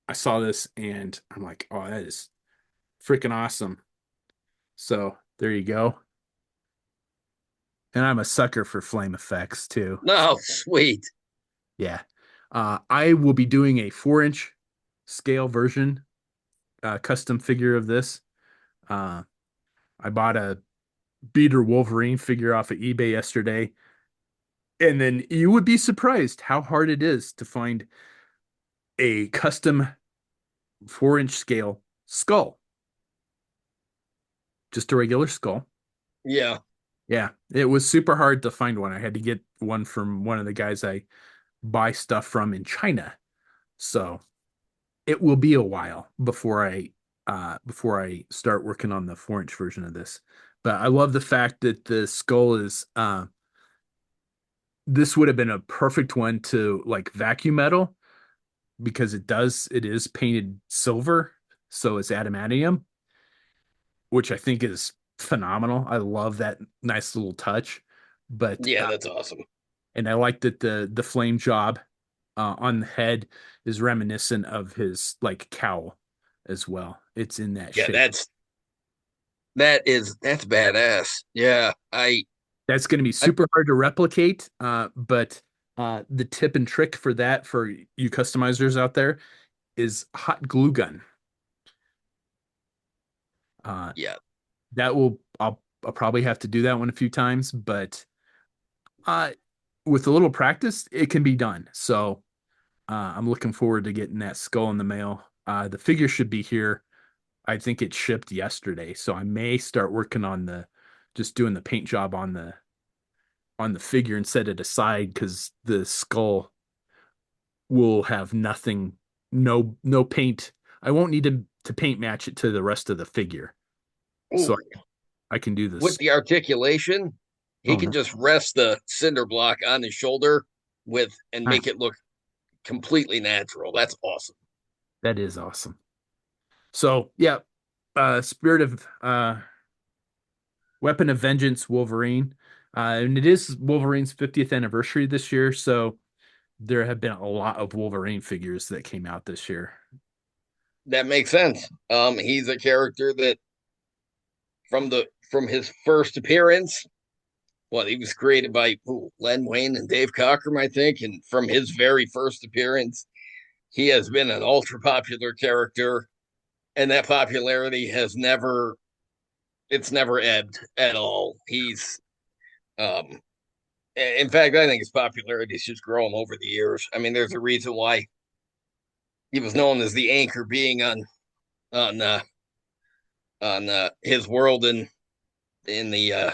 I saw this and I'm like, oh, that is freaking awesome. So there you go. And I'm a sucker for flame effects too. No, sweet. Yeah. I will be doing a 4-inch scale version, custom figure of this. Uh, I bought a beater Wolverine figure off of eBay yesterday. And then you would be surprised how hard it is to find a custom 4-inch scale skull, just a regular skull. Yeah. Yeah, it was super hard to find one. I had to get one from one of the guys I buy stuff from in China. So it will be a while before I start working on the 4-inch version of this. But I love the fact that the skull is this would have been a perfect one to like vacuum metal because it is painted silver, so it's adamantium, which I think is phenomenal. I love that nice little touch. But Yeah, that's awesome. and I like that the flame job on the head is reminiscent of his like cowl as well. It's in that Yeah, shape. that's badass. Yeah. That's going to be I super hard to replicate, but the tip and trick for that for you customizers out there is hot glue gun. Uh, yeah. that will I'll probably have to do that one a few times, but uh, with a little practice, it can be done. So I'm looking forward to getting that skull in the mail. The figure should be here. I think it shipped yesterday, so I may start working on the just doing the paint job on the figure and set it aside because the skull will have nothing, no paint. I won't need to paint match it to the rest of the figure, so Ooh, I can do with this. the articulation, he Oh can no, just rest the cinder block on his shoulder with and nice. make it look completely natural. That's awesome. That is awesome. So yeah, Spirit of Weapon of Vengeance Wolverine. And it is Wolverine's 50th anniversary this year, so there have been a lot of Wolverine figures that came out this year. That makes sense. He's a character that from his first appearance, well, he was created by Len Wayne and Dave Cockrum, I think, and from his very first appearance, he has been an ultra popular character, and that popularity has never it's never ebbed at all. He's in fact, I think his popularity has just grown over the years. I mean, there's a reason why he was known as the anchor being on his world in the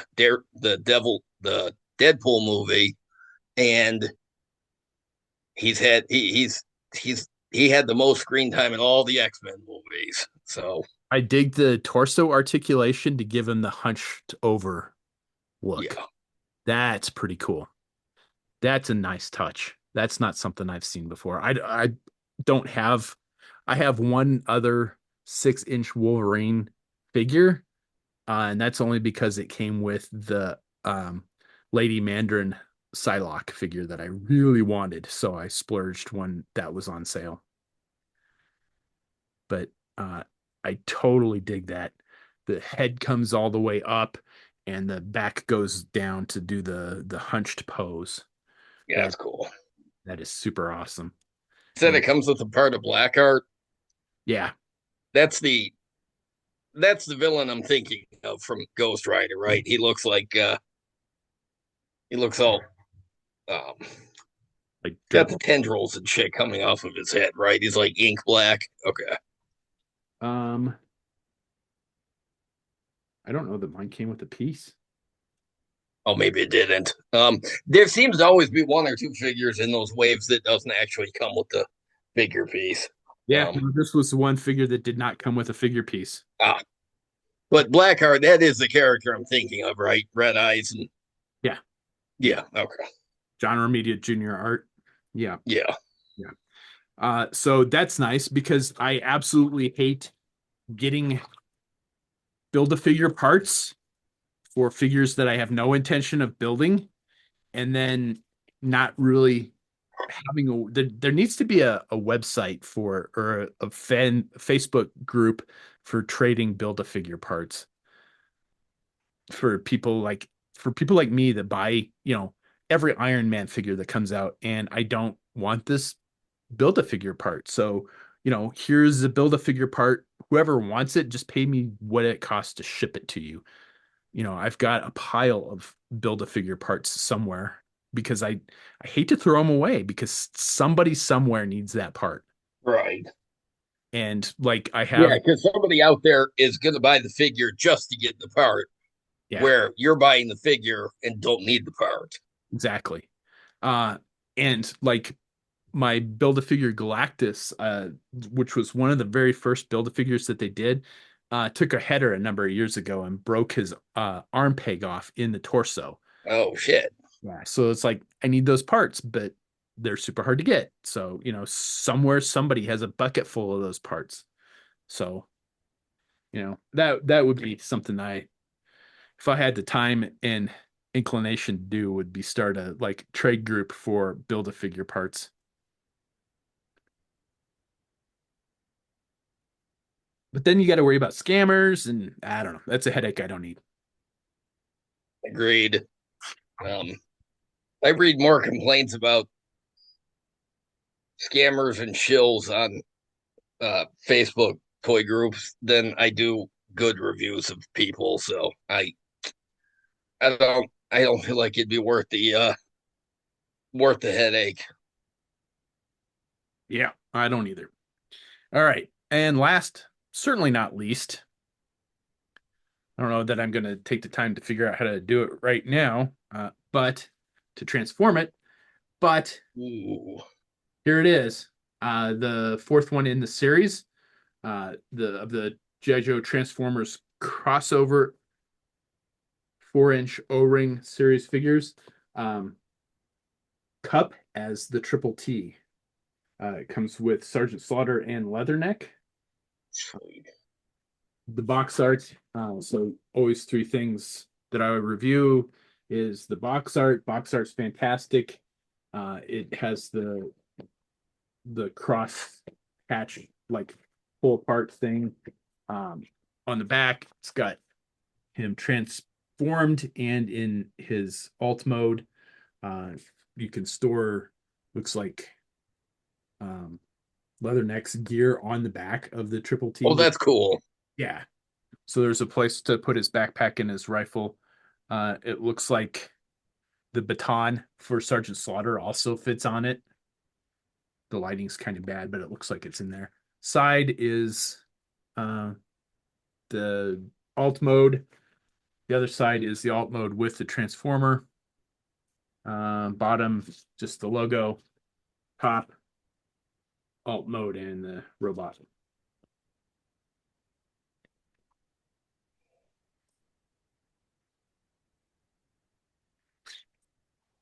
the Deadpool movie, and he had the most screen time in all the X-Men movies. So I dig the torso articulation to give him the hunched over look. yeah, That's pretty cool. That's a nice touch. That's not something I've seen before. I don't have, I have one other 6-inch Wolverine figure, and that's only because it came with the Lady Mandarin Psylocke figure that I really wanted. So I splurged when that was on sale. But I totally dig that. The head comes all the way up and the back goes down to do the hunched pose. yeah, That that's cool. that is super awesome. Said it And comes with a part of Blackheart. yeah, That's the villain I'm thinking of from Ghost Rider, right? He looks all um, like got dirt. the tendrils and shit coming off of his head, right? He's like ink black. Okay. Um, I don't know that mine came with a piece. Oh, maybe it didn't. There seems to always be one or two figures in those waves that doesn't actually come with the figure piece. Yeah, Um, no, this was the one figure that did not come with a figure piece. ah, but Blackheart, that is the character I'm thinking of, right? Red eyes and Yeah, yeah, okay, John Romita Jr. art. Yeah, yeah, yeah. So that's nice because I absolutely hate getting build-a-figure parts for figures that I have no intention of building, and then not really having there needs to be a website for or a fan Facebook group for trading build-a-figure parts for people like me that buy, every Iron Man figure that comes out, and I don't want this build-a-figure part. So, here's the build-a-figure part. Whoever wants it, just pay me what it costs to ship it to you. I've got a pile of build-a-figure parts somewhere because I hate to throw them away because somebody somewhere needs that part. right. And like I Yeah, have, because somebody out there is going to buy the figure just to get the part, yeah, where you're buying the figure and don't need the part. exactly. Uh, and like my Build-A-Figure Galactus, which was one of the very first Build-A-Figures that they did, took a header a number of years ago and broke his arm peg off in the torso. Oh shit! Yeah. So it's like, I need those parts, but they're super hard to get. So, somewhere somebody has a bucket full of those parts. So, that would be something if I had the time and inclination to do, would be start a like trade group for Build-A-Figure parts. But then you got to worry about scammers, and I don't know. That's a headache I don't need. Agreed. Um, I read more complaints about scammers and shills on Facebook toy groups than I do good reviews of people. So I don't feel like it'd be worth the headache. Yeah, I don't either. All right. And last, certainly not least, I don't know that I'm going to take the time to figure out how to do it right now, but to transform it. But Ooh. here it is, the fourth one in the series, the of the GI Joe Transformers crossover 4-inch O-ring series figures. Cup as the Triple T. It comes with Sergeant Slaughter and Leatherneck. Sweet. The box art. So always three things that I would review is the box art. Box art's fantastic. It has the cross hatch like pull apart thing. Um, on the back, it's got him transformed and in his alt mode. Uh, you can store looks like um, Leatherneck's gear on the back of the Triple Oh, T. that's cool. Yeah, so there's a place to put his backpack and his rifle. It looks like the baton for Sergeant Slaughter also fits on it. The lighting's kind of bad, but it looks like it's in there. Side is uh, the alt mode. The other side is the alt mode with the transformer. Bottom, just the logo. Top, alt mode, and the robot.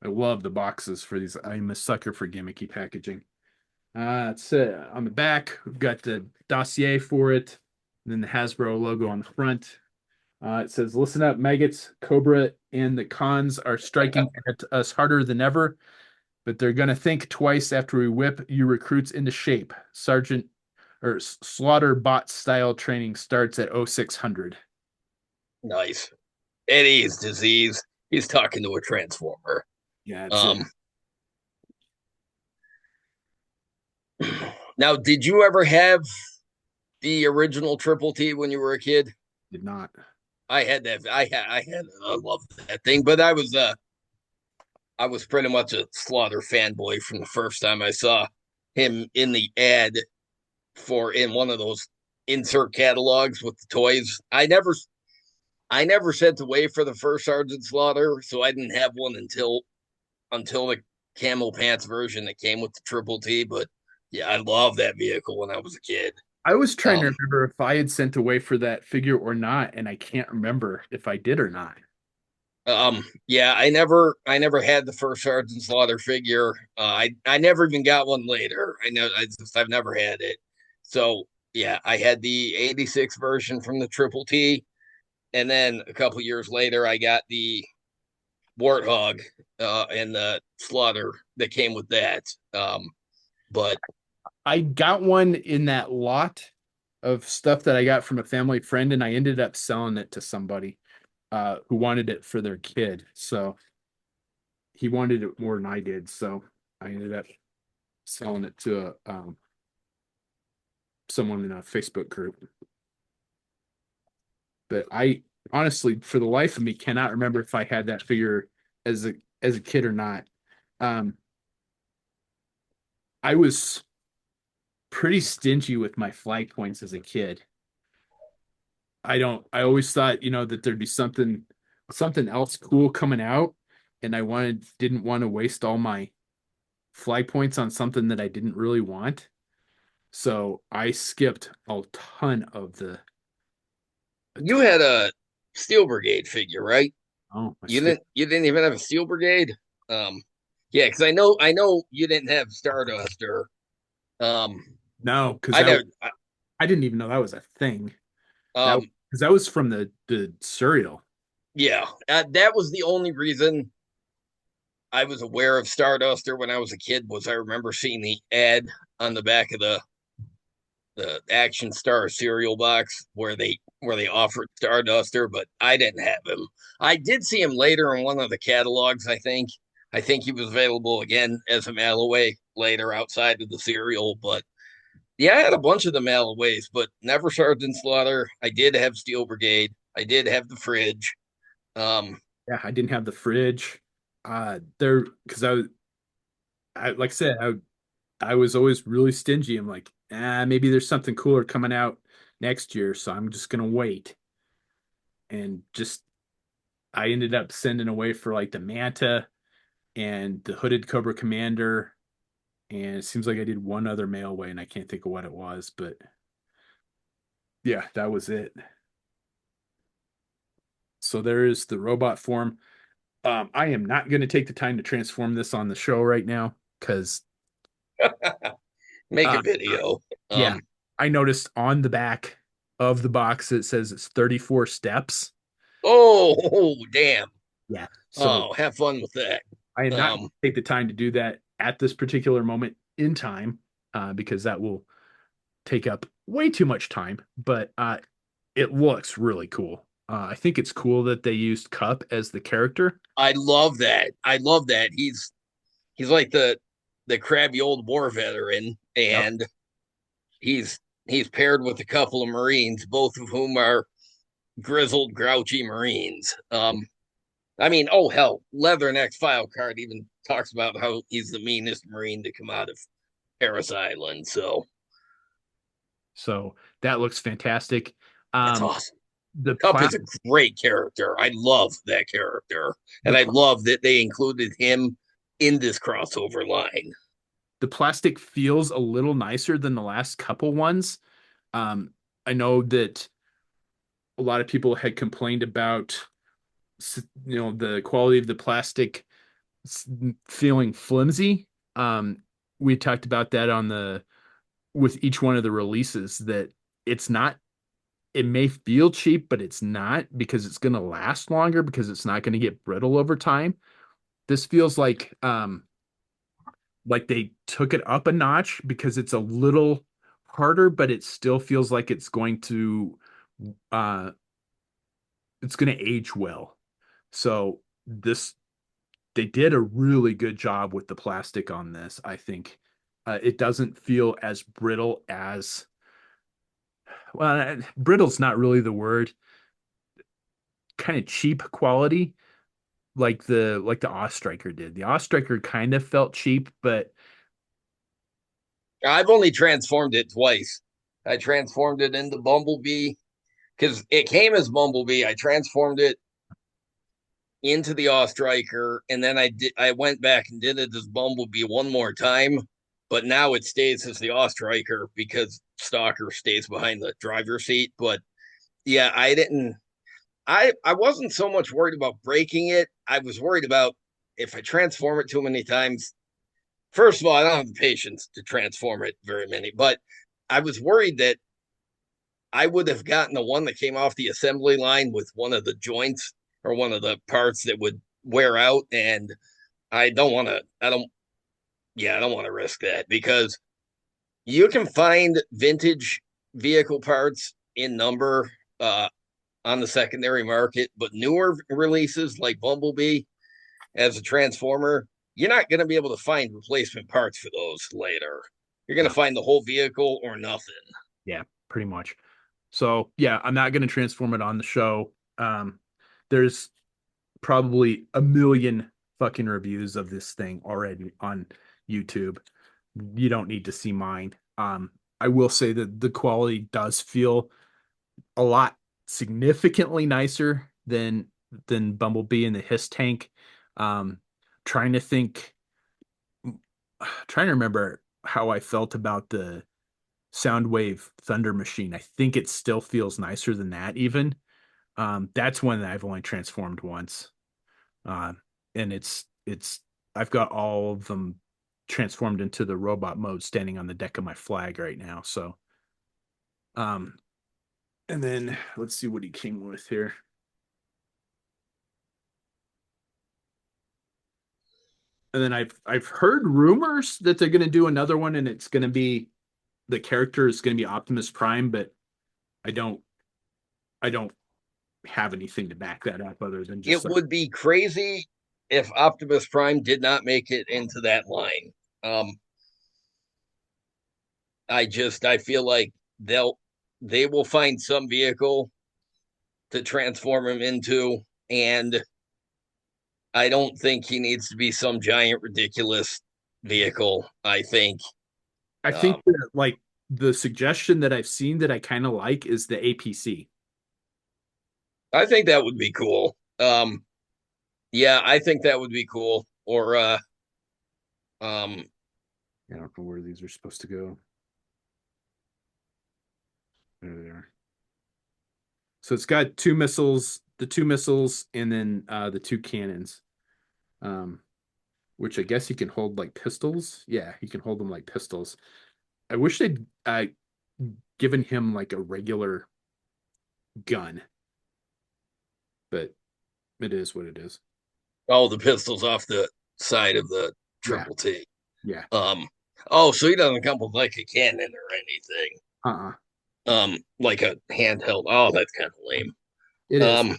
I love the boxes for these. I'm a sucker for gimmicky packaging. It's on the back. We've got the dossier for it, and then the Hasbro logo on the front. It says, "Listen up, maggots. Cobra and the cons are striking at us harder than ever, but they're gonna think twice after we whip you recruits into shape. Sergeant or Slaughter bot style training starts at 0600." Nice. Eddie is disease. He's talking to a transformer. Yeah, it's it. Um, now, did you ever have the original Triple T when you were a kid? Did not. I had that. I loved that thing, but I was pretty much a Slaughter fanboy from the first time I saw him in the ad for in one of those insert catalogs with the toys. I never sent away for the first Sergeant Slaughter, so I didn't have one until the camel pants version that came with the Triple T. But yeah, I loved that vehicle when I was a kid. I was trying to Um, remember if I had sent away for that figure or not, and I can't remember if I did or not. yeah, I never had the first Sergeant Slaughter figure. I never even got one later. I've never had it. So yeah, I had the '86 version from the Triple T, and then a couple years later, I got the Warthog and the Slaughter that came with that. But I got one in that lot of stuff that I got from a family friend, and I ended up selling it to somebody who wanted it for their kid. So he wanted it more than I did. So I ended up selling it to someone in a Facebook group. But I honestly, for the life of me, cannot remember if I had that figure as a kid or not. Um, I was pretty stingy with my flag points as a kid. I always thought, that there'd be something else cool coming out, and didn't want to waste all my flag points on something that I didn't really want. So I skipped a ton of a you ton, had a Steel Brigade figure, right? oh, I skipped. You didn't even have a Steel Brigade. Um, yeah, because I know you didn't have Stardust or um, No, because I that never. I didn't even know that was a thing. That Um, because that was from the cereal. yeah, that was the only reason I was aware of Starduster when I was a kid. Was I remember seeing the ad on the back of the Action Star cereal box where they offered Starduster, but I didn't have him. I did see him later in one of the catalogs. I think he was available again as a mail away later outside of the cereal. But yeah, I had a bunch of the mail aways, but never Sergeant Slaughter. I did have Steel Brigade. I did have the fridge. Um, Yeah, I didn't have the fridge. There because I like I said, I was always really stingy. I'm like, maybe there's something cooler coming out next year, so I'm just gonna wait. And just I ended up sending away for like the Manta and the Hooded Cobra Commander, and it seems like I did one other mail away, and I can't think of what it was, but yeah, that was it. So there is the robot form. I am not going to take the time to transform this on the show right now because Make Uh, a video. yeah, Um, I noticed on the back of the box it says it's 34 steps. oh, damn. Yeah. So Oh, have fun with that. I am not going Um, to take the time to do that at this particular moment in time, because that will take up way too much time. But it looks really cool. I think it's cool that they used Cup as the character. I love that. I love that. He's like the crabby old war veteran, Yep. and he's he's paired with a couple of Marines, both of whom are grizzled, grouchy Marines. I mean, oh hell, Leatherneck's file card even talks about how he's the meanest Marine to come out of Paris Island. So So that looks fantastic. that's Um, awesome. the Cup is plat a great character. I love that character, the and I pl- love that they included him in this crossover line. the plastic feels a little nicer than the last couple ones. Um, I know that a lot of people had complained about the quality of the plastic feeling flimsy. Um, we talked about that on the with each one of the releases that it's not. It may feel cheap, but it's not because it's going to last longer because it's not going to get brittle over time. This feels like they took it up a notch because it's a little harder, but it still feels like uh it's going to age well. So this they did a really good job with the plastic on this, I think. It doesn't feel as brittle as well, brittle's not really the word. Kind of cheap quality like the Ostriker did. The Ostriker kind of felt cheap, but I've only transformed it twice. I transformed it into Bumblebee because it came as Bumblebee. I transformed it into the Ostriker, and then I went back and did it as Bumblebee one more time, but now it stays as the Ostriker because Stalker stays behind the driver's seat. But yeah, I didn't. I wasn't so much worried about breaking it. I was worried about if I transform it too many times. First of all, I don't have the patience to transform it very many, but I was worried that I would have gotten the one that came off the assembly line with one of the joints or one of the parts that would wear out. And I don't want to, I don't, yeah, I don't want to risk that because you can find vintage vehicle parts in number on the secondary market, but newer releases like Bumblebee as a Transformer, you're not going to be able to find replacement parts for those later. You're going to no, find the whole vehicle or nothing. yeah, pretty much. So yeah, I'm not going to transform it on the show. There's probably a million fucking reviews of this thing already on YouTube. You don't need to see mine. I will say that the quality does feel a lot significantly nicer than Bumblebee in the Hiss tank. Um, trying to think, trying to remember how I felt about the Soundwave Thunder Machine. I think it still feels nicer than that even. That's one that I've only transformed once. Uh, and it's I've got all of them transformed into the robot mode standing on the deck of my flag right now. So um and then let's see what he came with here. And then I've heard rumors that they're gonna do another one and it's gonna be the character is gonna be Optimus Prime, but I don't I don't have anything to back that up other than It just like would be crazy if Optimus Prime did not make it into that line. Um, I feel like they will find some vehicle to transform him into, and I don't think he needs to be some giant ridiculous vehicle. I Um, think that like the suggestion that I've seen that I kind of like is the APC. I think that would be cool. Yeah, I think that would be cool. Or um, I don't know where these are supposed to go. There they are. So it's got two missiles, and then the two cannons. Um, which I guess you can hold like pistols. Yeah, you can hold them like pistols. I wish they'd given him like a regular gun, but it is what it is. Oh, the pistol's off the side of the Yeah, triple T. yeah. Um, oh, so he doesn't come with like a cannon or anything. Uh-uh. Like a handheld. Oh, that's kind of lame. It is. Um,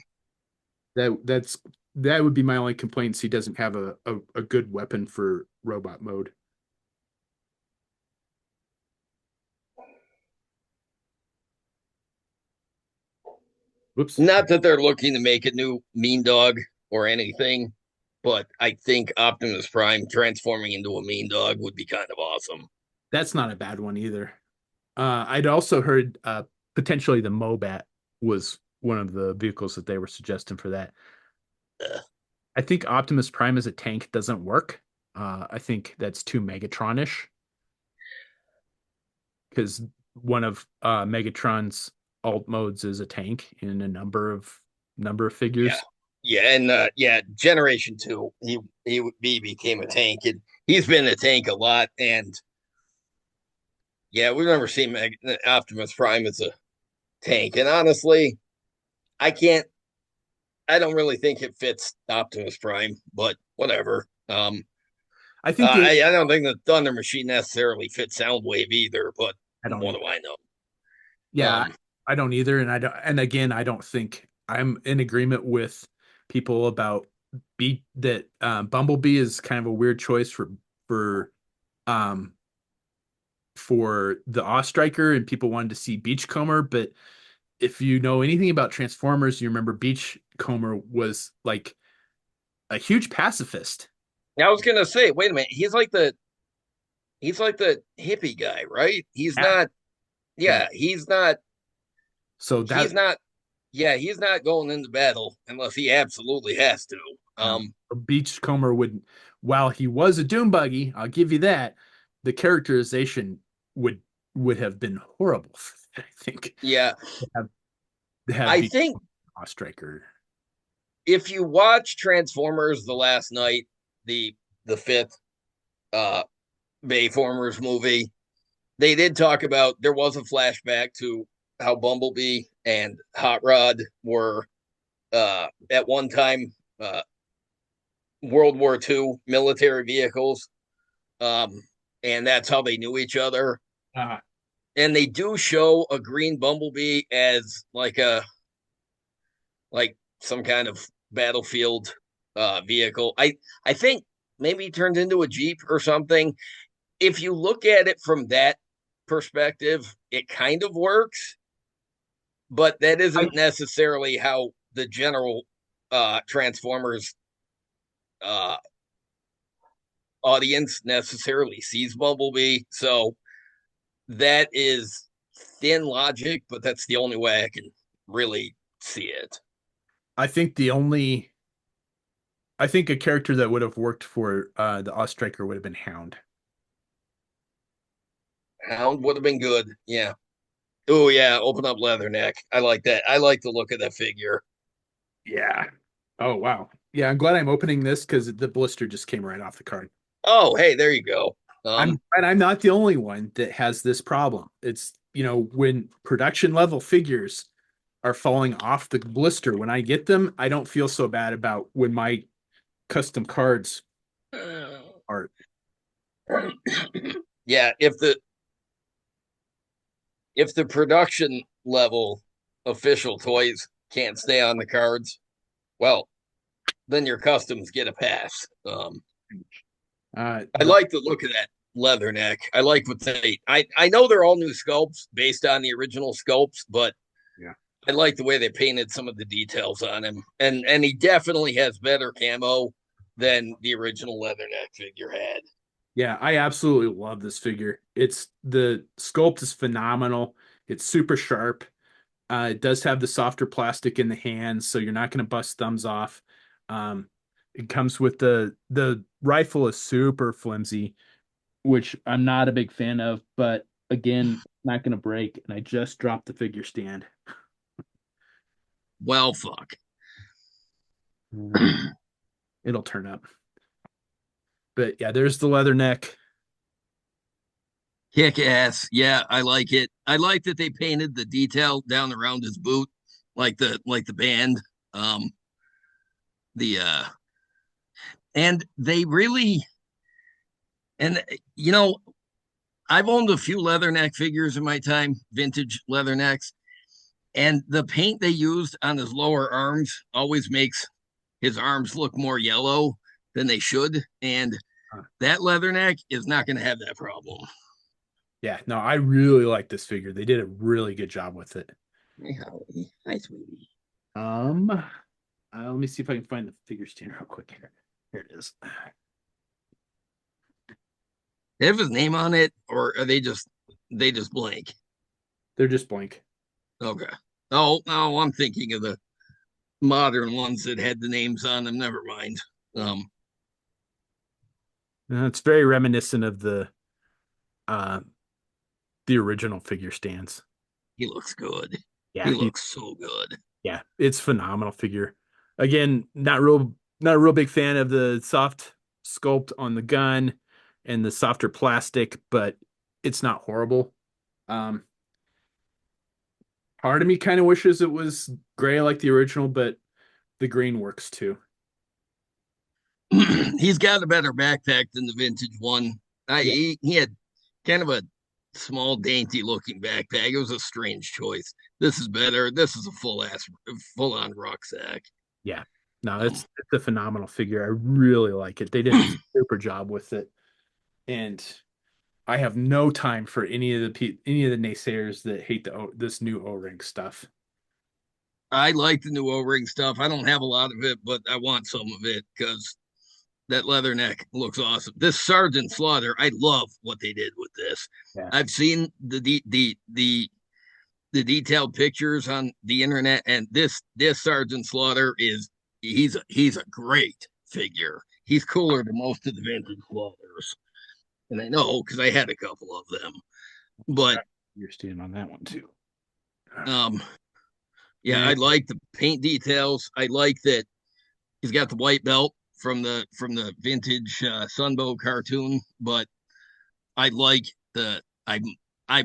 That would be my only complaints. He doesn't have a good weapon for robot mode. Whoops. Not that they're looking to make a new Mean Dog or anything, but I think Optimus Prime transforming into a Mean Dog would be kind of awesome. That's not a bad one either. I'd also heard potentially the Mobat was one of the vehicles that they were suggesting for that. Uh, I think Optimus Prime as a tank doesn't work. I think that's too Megatron-ish because one of Megatron's alt modes is a tank in a number of yeah, figures. yeah, and yeah, Generation Two, he became a tank, and he's been a tank a lot, and yeah, we've never seen Optimus Prime as a tank, and honestly, I can't. I don't really think it fits Optimus Prime, but whatever. I think the I don't think the Thunder Machine necessarily fits Soundwave either, but I don't what either. do I know? Yeah, Um, I don't either, and I don't. And again, I don't think I'm in agreement with people about beat that Bumblebee is kind of a weird choice for um for the Striker, and people wanted to see Beachcomber. But if you know anything about Transformers, you remember Beachcomber was like a huge pacifist. I was gonna say, wait a minute, he's like the hippie guy, right? He's Yeah, not. yeah. Yeah, he's not. So that He's not. Yeah, he's not going into battle unless he absolutely has to. no, Beachcomber would, while he was a Doom Buggy, I'll give you that. The characterization would would have been horrible. I think Yeah, to have I Beach think Striker. if you watch Transformers: The Last Night, the the fifth uh Bayformers movie, they did talk about there was a flashback to how Bumblebee and Hot Rod were at one time World War II military vehicles, um, and that's how they knew each other. Uh, And they do show a green Bumblebee as like some kind of battlefield vehicle. I think maybe he turned into a Jeep or something. If you look at it from that perspective, it kind of works, but that I isn't necessarily how the general Transformers uh, audience necessarily sees Bumblebee. So that is thin logic, but that's the only way I can really see it. I think the only I think a character that would have worked for the Striker would have been Hound. Hound would have been good. Yeah. Oh yeah, open up Leatherneck. I like that. I like the look of that figure. Yeah. Oh wow. Yeah, I'm glad I'm opening this because the blister just came right off the card. Oh, hey, there you go. I'm not the only one that has this problem. It's when production level figures are falling off the blister when I get them, I don't feel so bad about when my custom cards are. Yeah, if the production level official toys can't stay on the cards, well, then your customs get a pass. I The like the look of that Leatherneck. I like what I know they're all new sculpts based on the original sculpts, but Yeah. I like the way they painted some of the details on him. And he definitely has better camo than the original Leatherneck figure had. Yeah, I absolutely love this figure. It's the sculpt is phenomenal. It's super sharp. It does have the softer plastic in the hands, so you're not going to bust thumbs off. It comes with the rifle is super flimsy, which I'm not a big fan of, but again, not going to break. And I just dropped the figure stand. Well, fuck. It'll turn up. But yeah, there's the leather neck. Kick ass. Yeah, I like it. I like that they painted the detail down around his boot, like the band. Um, the and they really and you know I've owned a few leatherneck figures in my time, vintage leathernecks, and the paint they used on his lower arms always makes his arms look more yellow than they should, and Uh, that leatherneck is not going to have that problem. yeah, no, I really like this figure. They did a really good job with it. Hey, Holly. Hi, sweetie. Let me see if I can find the figure stand real quick here. Here it is. They have his name on it, or are they just blank? They're just blank. Okay. Oh, no, I'm thinking of the modern ones that had the names on them. Never mind. Um, It's very reminiscent of uh the original figure stands. he looks good. Yeah, He looks so good. yeah, it's phenomenal figure. Again, not a real big fan of the soft sculpt on the gun and the softer plastic, but it's not horrible. Um, Part of me kind of wishes it was gray like the original, but the green works too. He's got a better backpack than the vintage one. Yeah, He had kind of a small, dainty looking backpack. It was a strange choice. This is better. This is a full on rucksack. yeah. No, Um, it's a phenomenal figure. I really like it. They did a super job with it, and I have no time for any of the naysayers that hate this new O-ring stuff. I like the new O-ring stuff. I don't have a lot of it, but I want some of it because that leather neck looks awesome. This Sergeant Slaughter, I love what they did with this. Yeah. I've seen the detailed pictures on the internet, and this Sergeant Slaughter is he's a great figure. He's cooler than most of the vintage Slaughters, and I know because I had a couple of them. But You're standing on that one too. um, yeah, I And like the paint details. I like that he's got the white belt from the vintage Sunbow cartoon, but I like the I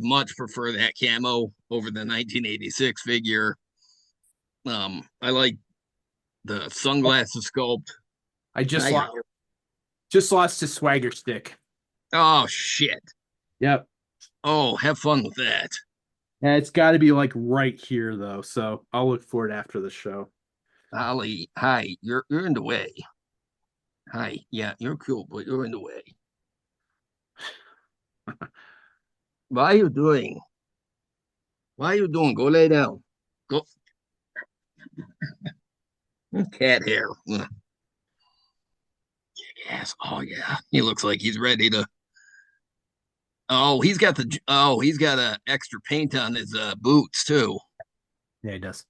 much prefer that camo over the 1986 figure. I like the sunglasses sculpt. I I just lost his swagger stick. Oh shit. Yep. Oh, have fun with that. Yeah, it's got to be like right here though, so I'll look for it after the show. Holly, hi, you're in the way. Hi, yeah, you're cool, but you're in the way. What are you doing? What are you doing? Go lay down. Go. Cat hair. Ugh. Yes. Oh yeah. He looks like he's ready to. He's got a extra paint on his boots too. Yeah, he does.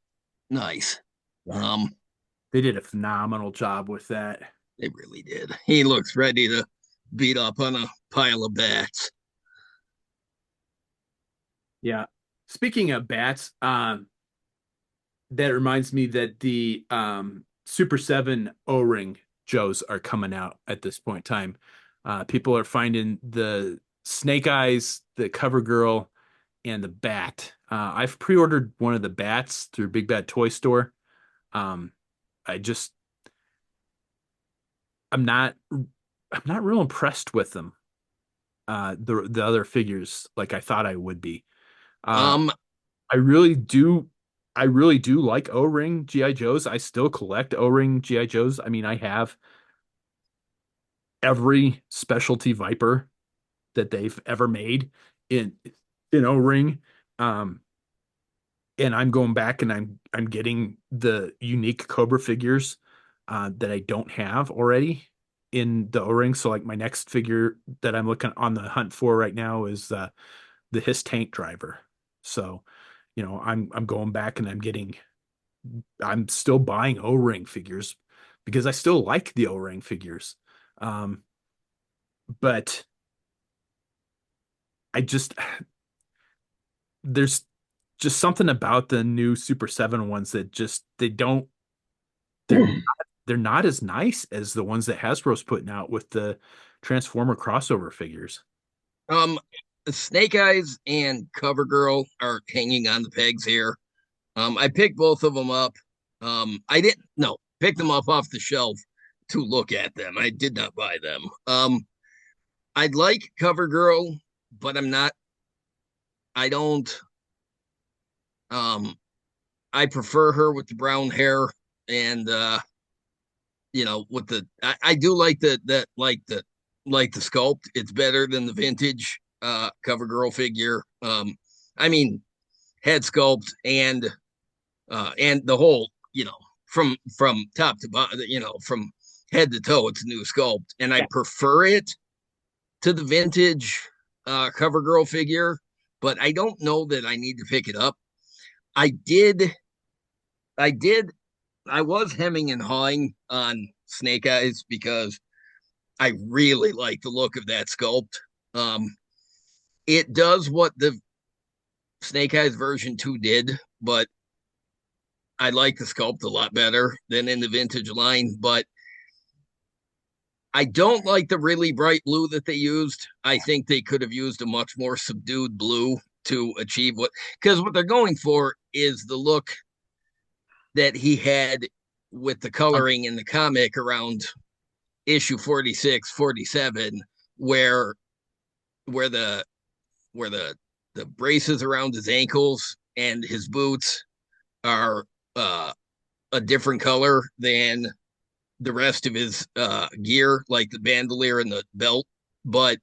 Nice. Yeah. Um, They did a phenomenal job with that. they really did. He looks ready to beat up on a pile of bats. Yeah. Speaking of bats, that reminds me that the Super 7 O-ring Joes are coming out at this point in time. People are finding the Snake Eyes, the Cover Girl, and the Bat. I've pre-ordered one of the bats through Big Bad Toy Store. Um, I just I'm not I'm not real impressed with them. The other figures like I thought I would be. Uh, Um, I really do I really do like O-ring GI Joes. I still collect O-ring GI Joes. I mean, I have every specialty Viper that they've ever made in O-ring. Um, and I'm going back and I'm getting the unique Cobra figures that I don't have already in the O-ring. So like my next figure that I'm looking on the hunt for right now is the His Tank Driver. So, I'm going back and I'm still buying O-ring figures because I still like the O-ring figures. Um, but I just there's just something about the new Super 7 ones that just they're they're not as nice as the ones that Hasbro's putting out with the Transformer crossover figures. um, Snake Eyes and CoverGirl are hanging on the pegs here. I picked both of them up. I didn't no pick them up off the shelf to look at them. I did not buy them. I'd like CoverGirl, but I'm not. I don't. Um, I prefer her with the brown hair and with I do like the sculpt. It's better than the vintage CoverGirl figure. I mean head sculpt and the whole, from top to bottom, from head to toe, it's a new sculpt, and I Yeah. prefer it to the vintage CoverGirl figure, but I don't know that I need to pick it up. I did, I did, I was hemming and hawing on Snake Eyes because I really like the look of that sculpt. Um, it does what the Snake Eyes version 2 did, but I like the sculpt a lot better than in the vintage line. But I don't like the really bright blue that they used. I think they could have used a much more subdued blue to achieve because what they're going for is the look that he had with the Um, coloring in the comic around issue 46, 47, where where the where the braces around his ankles and his boots are a different color than the rest of his gear, like the bandolier and the belt. But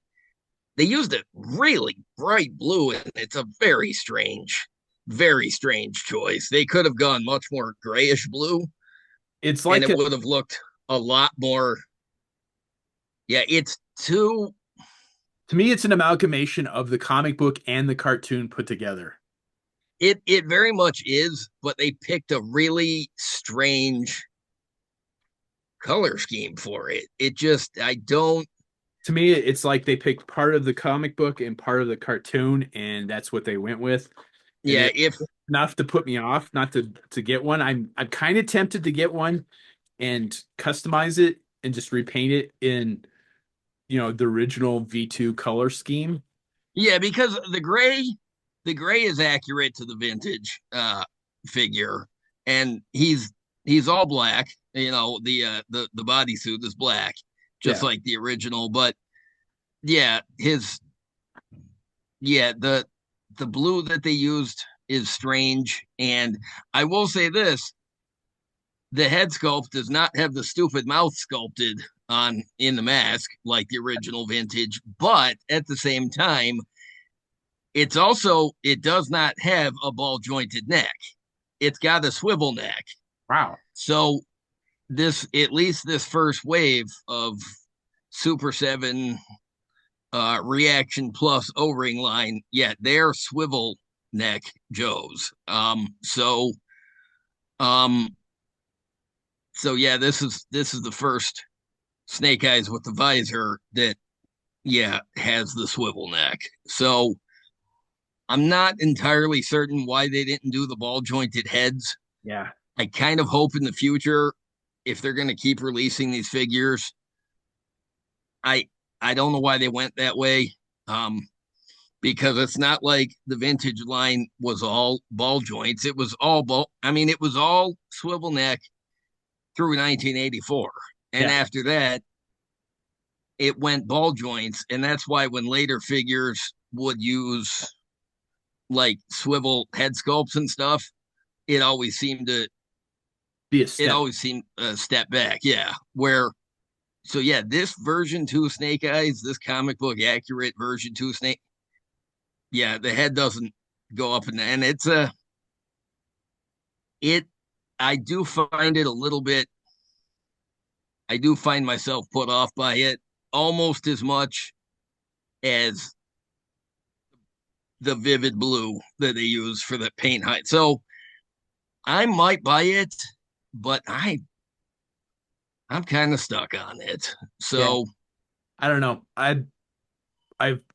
they used a really bright blue, and it's a very strange choice. They could have gone much more grayish blue, it's and like it would have looked a lot more. Yeah, it's too. to me, it's an amalgamation of the comic book and the cartoon put together. It very much is, but they picked a really strange color scheme for it. It just I don't. To me, it's like they picked part of the comic book and part of the cartoon, and that's what they went with. And Yeah, it if enough to put me off not to get one. I'm kind of tempted to get one and customize it and just repaint it in, the original V2 color scheme. Yeah, because the gray is accurate to the vintage figure, and he's all black. The bodysuit is black, just Yeah. like the original. But yeah, the blue that they used is strange. And I will say this: the head sculpt does not have the stupid mouth sculpted on in the mask like the original vintage, but at the same time it does not have a ball jointed neck. It's got a swivel neck. Wow. So this at least this first wave of Super 7 reaction plus O-ring line, yeah, they're swivel neck Joes. Um so yeah, this is the first Snake Eyes with the visor that has the swivel neck. So I'm not entirely certain why they didn't do the ball jointed heads. Yeah. I kind of hope in the future, if they're going to keep releasing these figures, I I don't know why they went that way. Um, because it's not like the vintage line was all ball joints. It was all ball. I mean, it was all swivel neck through 1984, and Yeah. after that, it went ball joints, and that's why when later figures would use like swivel head sculpts and stuff, it always seemed to Be a it step. always seemed a step back. Yeah. Yeah, this version 2 Snake Eyes, this comic book accurate version 2 Snake, yeah, the head doesn't go up, and it's a it I do find it a little bit I do find myself put off by it almost as much as the vivid blue that they use for the paint height. So I might buy it, but I'm kind of stuck on it. Yeah. So I don't know. I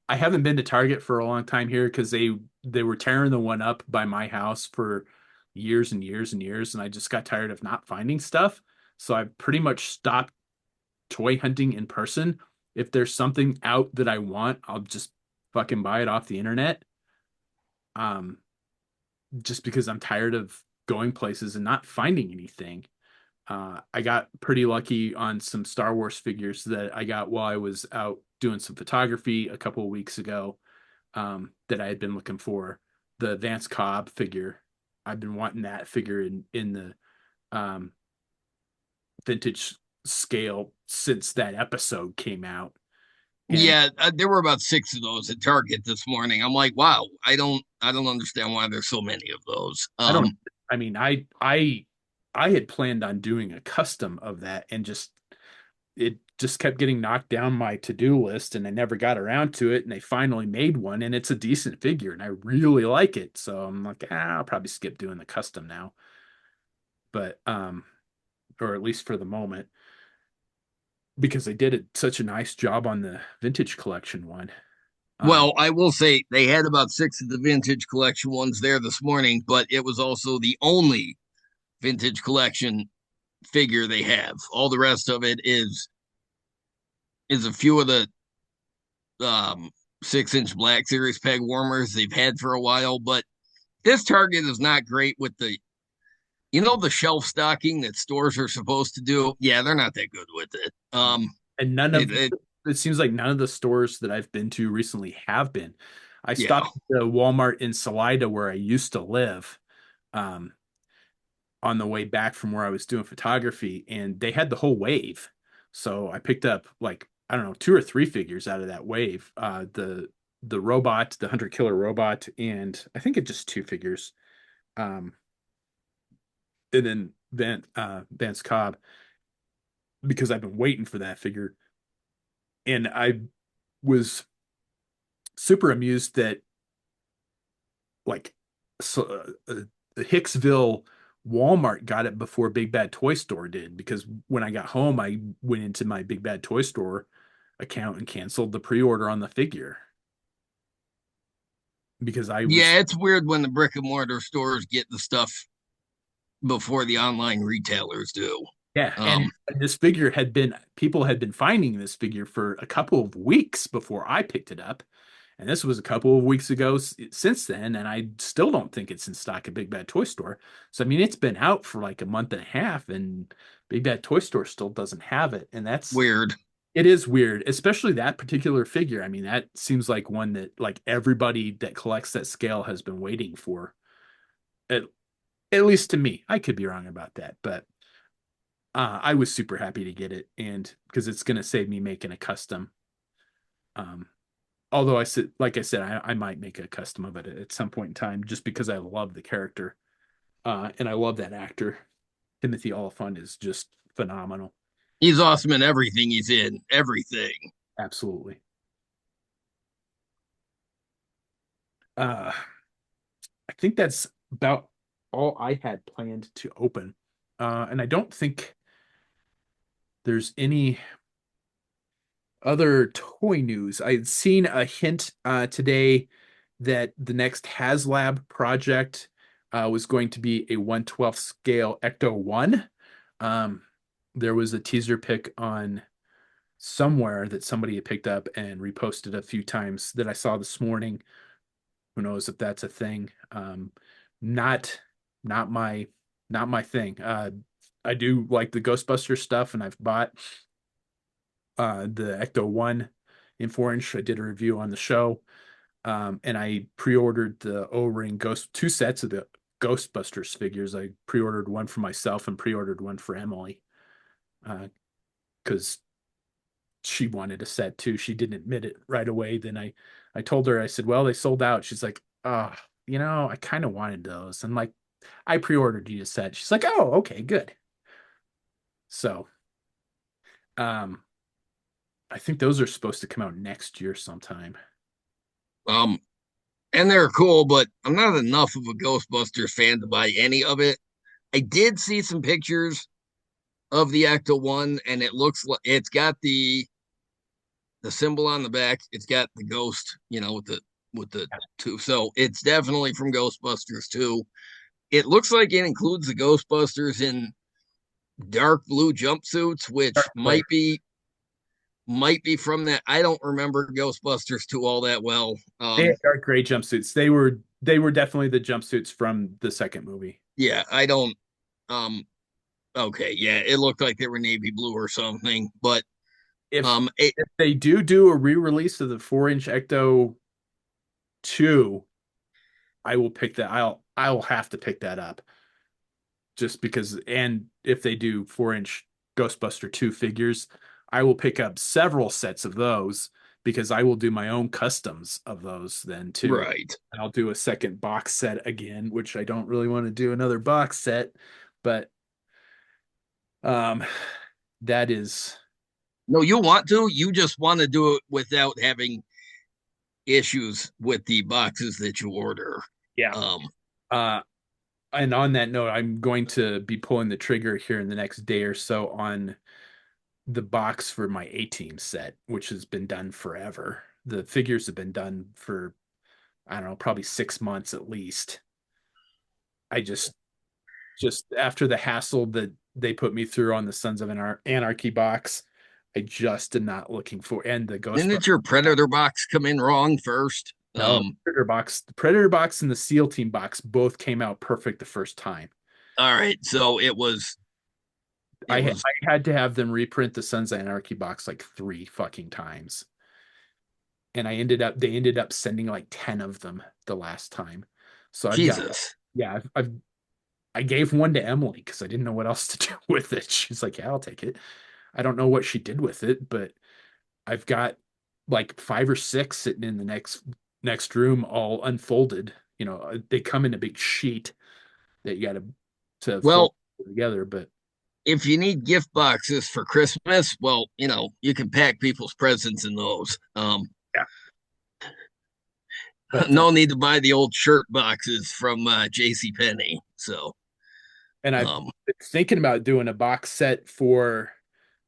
haven't been to Target for a long time here because they were tearing the one up by my house for years and years and years, and I just got tired of not finding stuff. So I pretty much stopped toy hunting in person. If there's something out that I want, I'll just fucking buy it off the internet. Um, just because I'm tired of going places and not finding anything. I got pretty lucky on some Star Wars figures that I got while I was out doing some photography a couple of weeks ago, that I had been looking for. The Vance Cobb figure. I've been wanting that figure in the um, vintage scale since that episode came out. And Yeah, there were about 6 of those at Target this morning. I'm like, wow, I don't understand why there's so many of those. I don't, I mean, I had planned on doing a custom of that and just it just kept getting knocked down my to-do list and I never got around to it and they finally made one and it's a decent figure and I really like it. So I'm like, I'll probably skip doing the custom now. But or at least for the moment because they did such a nice job on the vintage collection one. Um Well, I will say they had about 6 of the vintage collection ones there this morning, but it was also the only vintage collection figure they have. All the rest of it is a few of the um 6-inch Black Series peg warmers they've had for a while, but this Target is not great with the shelf stocking that stores are supposed to do. Yeah, they're not that good with it. and none It, of it it seems like none of the stores that I've been to recently have been. I yeah. stopped at the Walmart in Salida where I used to live. Um, on the way back from where I was doing photography, and they had the whole wave. So I picked up like I don't know 2 or 3 figures out of that wave. The robot, the hunter killer robot, and I think it just 2 figures. Um, and then Vance Cobb because I've been waiting for that figure, and I was super amused that like so, Hicksville Walmart got it before Big Bad Toy Store did because when I got home, I went into my Big Bad Toy Store account and canceled the pre-order on the figure because I was Yeah, it's weird when the brick and mortar stores get the stuff before the online retailers do. yeah, and Um, this figure had been people had been finding this figure for a couple of weeks before I picked it up. And this was a couple of weeks ago since then, and I still don't think it's in stock at Big Bad Toy Store. So I mean, it's been out for like a month and a half, and Big Bad Toy Store still doesn't have it, and Weird. it is weird, especially that particular figure. I mean, that seems like one that like everybody that collects that scale has been waiting for. At, at least to me, I could be wrong about that, but I was super happy to get it, and because it's going to save me making a custom. Um, Although I said, like I said, I might make a custom of it at some point in time, just because I love the character, and I love that actor. Timothy Oliphant is just phenomenal. He's awesome in everything he's in. Everything. Absolutely. Uh, I think that's about all I had planned to open, and I don't think there's any other toy news. I had seen a hint today that the next HasLab project was going to be a 1/12 scale Ecto 1. Um, there was a teaser pic on somewhere that somebody had picked up and reposted a few times that I saw this morning. Who knows if that's a thing? Not not my not my thing. I do like the Ghostbuster stuff, and I've bought the Ecto 1 in 4 inch. I did a review on the show. And I pre-ordered the O-ring ghost 2 sets of the Ghostbusters figures. I pre-ordered one for myself and pre-ordered one for Emily because she wanted a set too. She didn't admit it right away. Then I told her, I said, well, they sold out. She's like, oh, I kind of wanted those. And like, I pre-ordered you a set. She's like, oh, okay, good. So, um, I think those are supposed to come out next year sometime. Um, and they're cool, but I'm not enough of a Ghostbusters fan to buy any of it. I did see some pictures of the Ecto One, and it looks like it's got the symbol on the back. It's got the ghost, with the two. So it's definitely from Ghostbusters too. It looks like it includes the Ghostbusters in dark blue jumpsuits, which Dark might Plague. be might be from that. I don't remember Ghostbusters 2 all that well. They had dark gray jumpsuits. They were definitely the jumpsuits from the second movie. Yeah, I don't. Um, okay, yeah, it looked like they were navy blue or something, but If it, if they do a re-release of the 4-inch Ecto 2, I will pick that. I'll have to pick that up just because. And if they do 4-inch Ghostbuster 2 figures, I will pick up several sets of those because I will do my own customs of those then too. right. And I'll do a second box set again, which I don't really want to do another box set, but um that is No, you want to. You just want to do it without having issues with the boxes that you order. yeah. Um, Uh and on that note, I'm going to be pulling the trigger here in the next day or so on the box for my A-Team set, which has been done forever. The figures have been done for, I don't know, probably 6 months at least. I just after the hassle that they put me through on the Sons of Anarchy box, I just am not looking for, and the Ghostbusters. didn't your Predator box come in wrong first? No, the Predator box and the SEAL Team box both came out perfect the first time. All right, so it was I had to have them reprint the Sons of Anarchy box like 3 fucking times. And they ended up sending like 10 of them the last time. So I've got, Jesus. yeah, I gave one to Emily because I didn't know what else to do with it. She's like, yeah, I'll take it. I don't know what she did with it, but I've got like 5 or 6 sitting in the next room, all unfolded. They come in a big sheet that you got to fold Well, together. But if you need gift boxes for Christmas, well, you can pack people's presents in those. yeah, but No need to buy the old shirt boxes from J.C. Penney. So, and I've um, been thinking about doing a box set for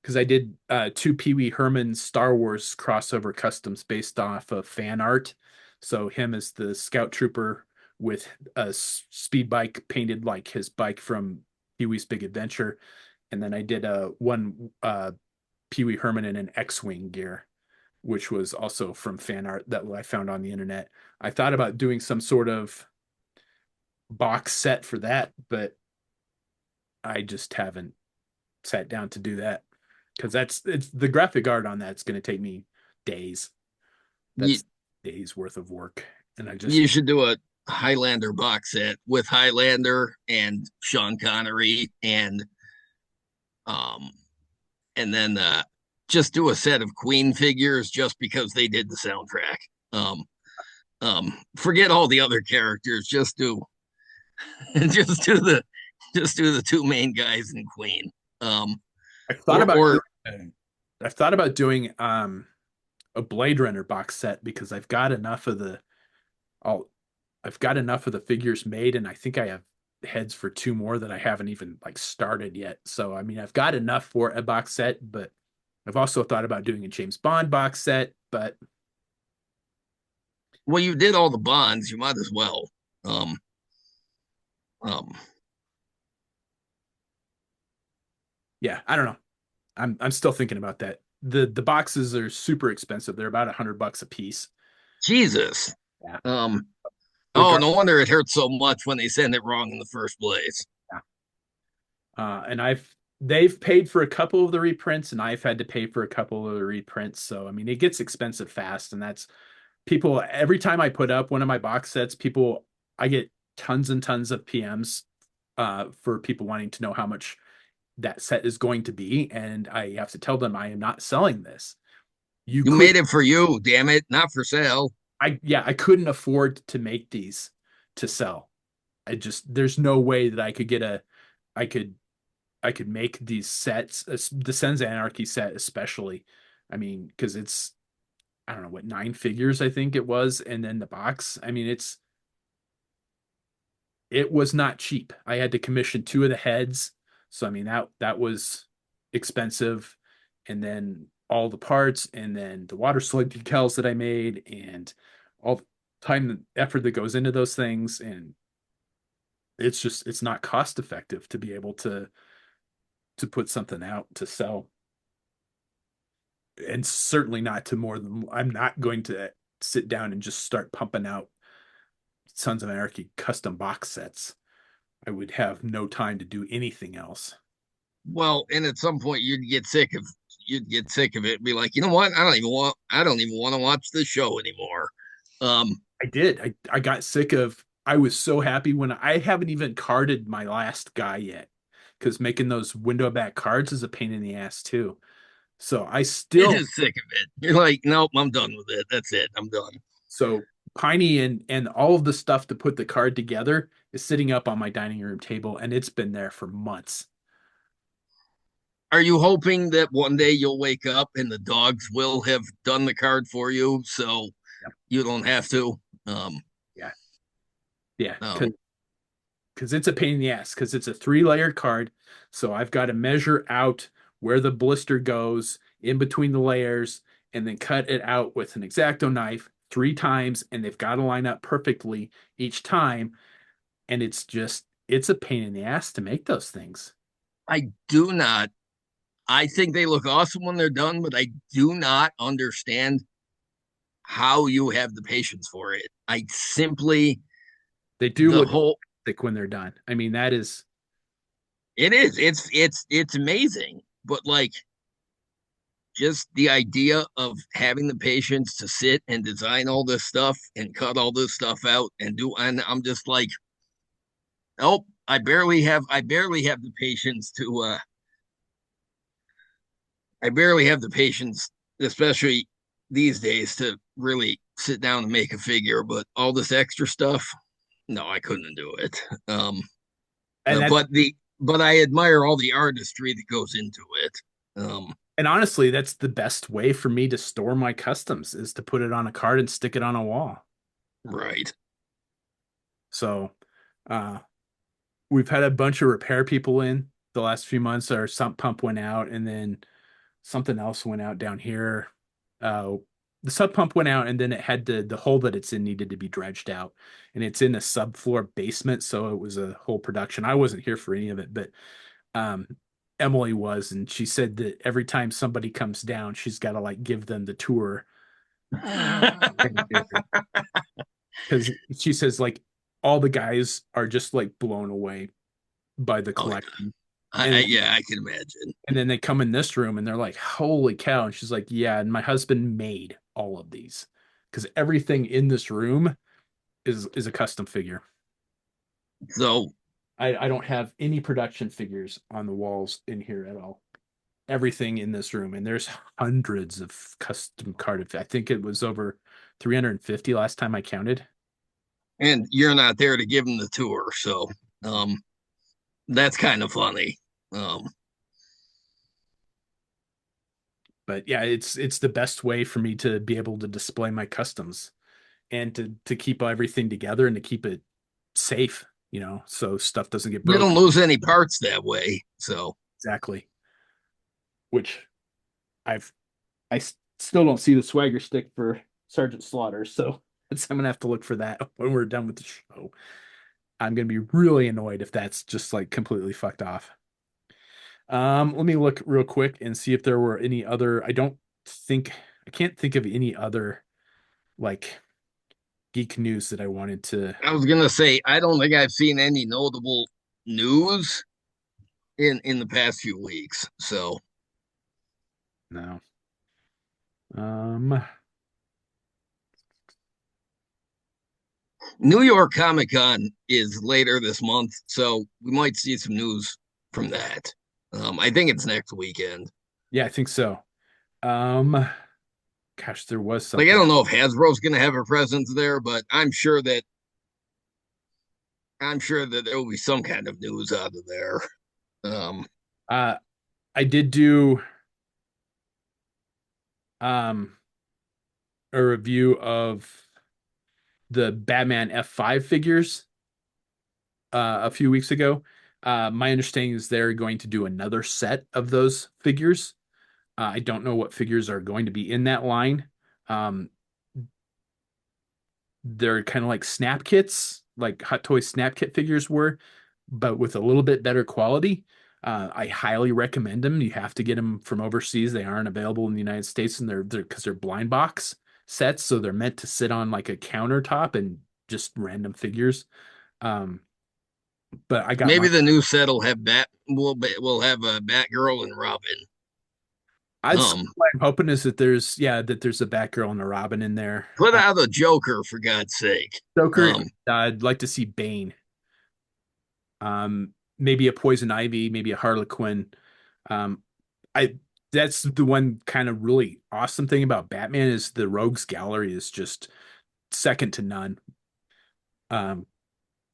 because I did 2 Pee Wee Herman Star Wars crossover customs based off of fan art. So him as the scout trooper with a speed bike painted like his bike from Pee Wee's Big Adventure, and then I did a one Pee Wee Herman in an X-wing gear, which was also from fan art that I found on the internet. I thought about doing some sort of box set for that, but I just haven't sat down to do that because it's the graphic art on that's going to take me days. you, That's days worth of work, and I just you should do a Highlander box set with Highlander and Sean Connery um, and then just do a set of Queen figures just because they did the soundtrack. Um, Forget all the other characters. Just do the just do the two main guys in Queen. Um, I've thought or about or I've thought about doing a Blade Runner box set because I'll I've got enough of the figures made, and I think I have heads for 2 more that I haven't even like started yet. So I mean, I've got enough for a box set, but I've also thought about doing a James Bond box set, but well, you did all the Bonds. You might as well. Um, um, yeah, I don't know. I'm still thinking about that. The boxes are super expensive. They're about $100 a piece. Jesus. Yeah. Um, oh, Regard no wonder it hurts so much when they send it wrong in the first place. yeah. And they've paid for a couple of the reprints, and I've had to pay for a couple of the reprints. So I mean, it gets expensive fast, and that's people every time I put up one of my box sets, people I get tons and tons of PMs for people wanting to know how much that set is going to be, and I have to tell them I am not selling this. You You could made it for you, damn it, not for sale. I couldn't afford to make these to sell. There's no way that I could I could make these sets, the Sons of Anarchy set especially. I mean, because it's I don't know what 9 figures I think it was, and then the box. I mean, it was not cheap. I had to commission 2 of the heads, so I mean that was expensive, and then all the parts, and then the water slide decals that I made, and all the time and effort that goes into those things, and it's not cost effective to be able to put something out to sell. and certainly not to more than I'm not going to sit down and just start pumping out Sons of Anarchy custom box sets. I would have no time to do anything else. Well, and at some point you'd get sick of it and be like, you know what? I don't even want to watch this show anymore. Um, I did. I got sick of I was so happy when I haven't even carded my last guy yet because making those window back cards is a pain in the ass too. So I you're still just sick of it. You're like, nope, I'm done with it. That's it. I'm done. so Piney and all of the stuff to put the card together is sitting up on my dining room table and it's been there for months. Are you hoping that one day you'll wake up and the dogs will have done the card for you so Yep. you don't have to? Um, Yeah. Yeah. um, Because it's a pain in the ass because it's a three-layered card. So I've got to measure out where the blister goes in between the layers and then cut it out with an X-Acto knife 3 times, and they've got to line up perfectly each time. And it's a pain in the ass to make those things. I do not. I think they look awesome when they're done, but I do not understand how you have the patience for it. I simply They do the look whole thick when they're done. I mean, that is, it is it's amazing, but like just the idea of having the patience to sit and design all this stuff and cut all this stuff out and do, and I'm just like, oh, I barely have the patience to I barely have the patience, especially these days, to really sit down and make a figure. But all this extra stuff, no, I couldn't do it. and that, But I admire all the artistry that goes into it. and honestly, that's the best way for me to store my customs is to put it on a card and stick it on a wall. Right. So, uh, we've had a bunch of repair people in the last few months. Our sump pump went out, and then something else went out down here. Uh, the sub pump went out, and then it had the hole that it's in needed to be dredged out, and it's in a subfloor basement, so it was a whole production. I wasn't here for any of it, but um, Emily was, and she said that every time somebody comes down, she's got to like give them the tour because she says like all the guys are just like blown away by the Oh yeah. collection. And Yeah, I can imagine. and then they come in this room and they're like, "Holy cow!" And she's like, "Yeah." And my husband made all of these because everything in this room is a custom figure. So I don't have any production figures on the walls in here at all. Everything in this room, and there's hundreds of custom carded. I think it was over 350 last time I counted. and you're not there to give them the tour, so um that's kind of funny. Um But yeah, it's the best way for me to be able to display my customs and to keep everything together and to keep it safe, so stuff doesn't get you don't broken. lose any parts that way. So Exactly. Which I've still don't see the swagger stick for Sergeant Slaughter, so I'm gonna have to look for that when we're done with the show. I'm gonna be really annoyed if that's just like completely fucked off. Let me look real quick and see if there were any other. Think I can't think of any other like geek news that I wanted to. I was gonna say I don't think I've seen any notable news in the past few weeks. So No. Um, New York Comic Con is later this month, so we might see some news from that. I think it's next weekend. yeah, I think so. Um, Gosh, there was Like I something. don't know if Hasbro's gonna have a presence there, but I'm sure that there will be some kind of news out of there. Um, Uh, I did do um a review of the Batman F5 figures a few weeks ago. My understanding is they're going to do another set of those figures. I don't know what figures are going to be in that line. Um, they're kind of like snap kits, like Hot Toy snap kit figures were, but with a little bit better quality. I highly recommend them. You have to get them from overseas. They aren't available in the United States, and they're because they're blind box sets, so they're meant to sit on like a countertop and just random figures. Um, but I got Maybe mine. the new set will have will have a Batgirl and Robin. Um, What I'm hoping is that there's a Batgirl and a Robin in there. put out the Joker for God's sake. Joker, Um, I'd like to see Bane. Maybe a Poison Ivy, maybe a Harlequin. Um, I That's the one kind of really awesome thing about Batman is the Rogues Gallery is just second to none. Um,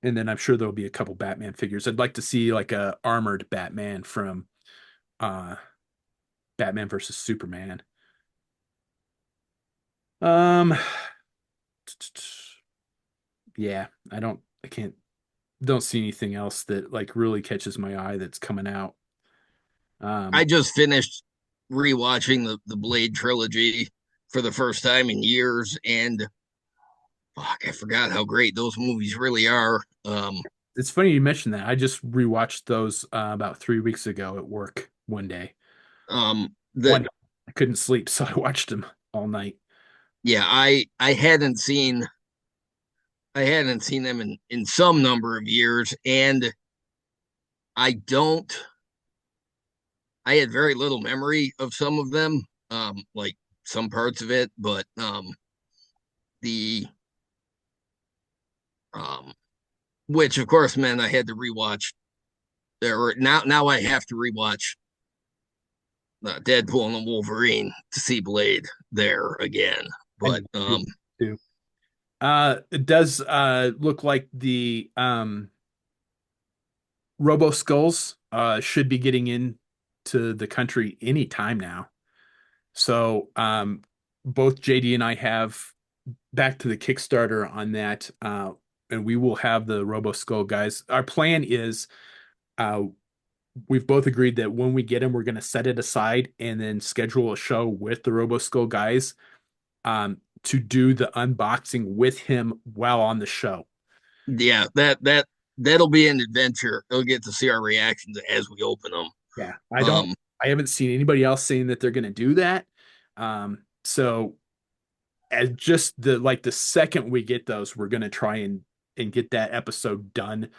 and then I'm sure there'll be a couple Batman figures. I'd like to see like a armored Batman from uh Batman versus Superman. Um, yeah, I can't, don't see anything else that like really catches my eye that's coming out. I Um, just finished rewatching the Blade trilogy for the first time in years, and fuck, I forgot how great those movies really are. it's funny you mentioned that. I just rewatched those about 3 weeks ago at work one day. That One, I couldn't sleep, so I watched them all night. yeah, I hadn't seen them in some number of years, and I don't. I had very little memory of some of them, like some parts of it, but the um, which of course meant I had to rewatch. Now I have to rewatch Deadpool and Wolverine to see Blade there again. I But need to do it too. It does look like the Robo Skulls should be getting in to the country any time now. So both JD and I have back to the Kickstarter on that, and we will have the Robo Skull guys. Our plan is uh, we've both agreed that when we get them, we're going to set it aside and then schedule a show with the Robo Skull guys to do the unboxing with him while on the show. yeah, that'll be an adventure. They'll get to see our reactions as we open them. Yeah, Um, I haven't seen anybody else saying that they're going to do that. So as just the second we get those, we're going to try and get that episode done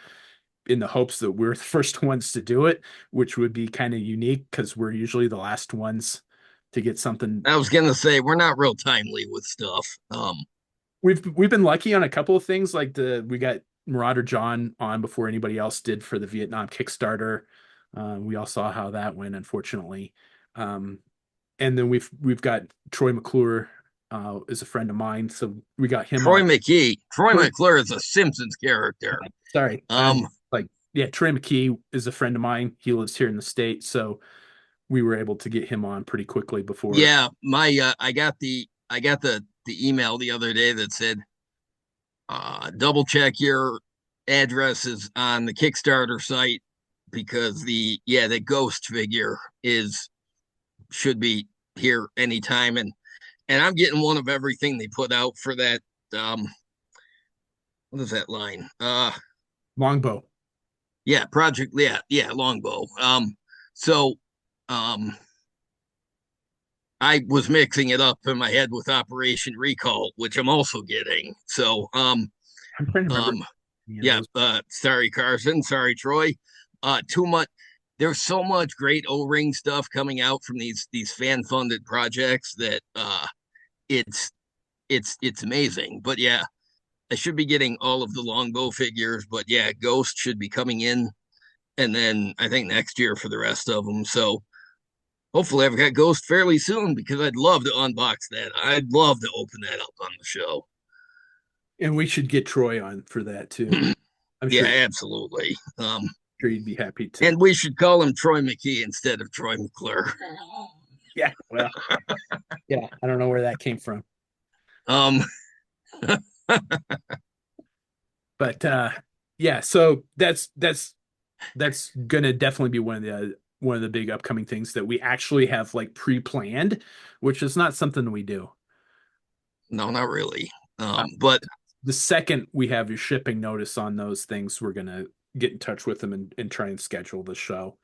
in the hopes that we're the first ones to do it, which would be kind of unique because we're usually the last ones to get something. I was gonna say we're not real timely with stuff. We've been lucky on a couple of things, like the we got Marauder John on before anybody else did for the Vietnam Kickstarter. We all saw how that went, unfortunately. Um, and then we've got Troy McClure is a friend of mine, so we got him Troy on. McKee, Troy Troy, McClure is a Simpsons character. sorry, I'm Um, like yeah, Troy McKee is a friend of mine. He lives here in the state, so we were able to get him on pretty quickly before. yeah, my I got the email the other day that said double check your addresses on the Kickstarter site because the ghost figure is should be here anytime, and I'm getting one of everything they put out for that. um what is that line? Longbow. Yeah, project, yeah, Longbow. So um I was mixing it up in my head with Operation Recall, which I'm also getting. So I'm trying to remember um any of yeah, those. sorry Carson, sorry Troy. Too much, there's so much great O-ring stuff coming out from these fan funded projects that it's it's amazing. But yeah, I should be getting all of the Longbow figures, but yeah, Ghost should be coming in, and then I think next year for the rest of them. So hopefully I've got Ghost fairly soon because I'd love to unbox that. I'd love to open that up on the show. And we should get Troy on for that too. I'm Yeah, sure, absolutely. sure he'd be happy to. And we should call him Troy McKee instead of Troy McClure. Yeah, well, yeah, I don't know where that came from, um, but yeah, so that's gonna definitely be one of the big upcoming things that we actually have like pre-planned, which is not something we do. no, not really. Uh, But the second we have your shipping notice on those things, we're gonna get in touch with them and try and schedule the show.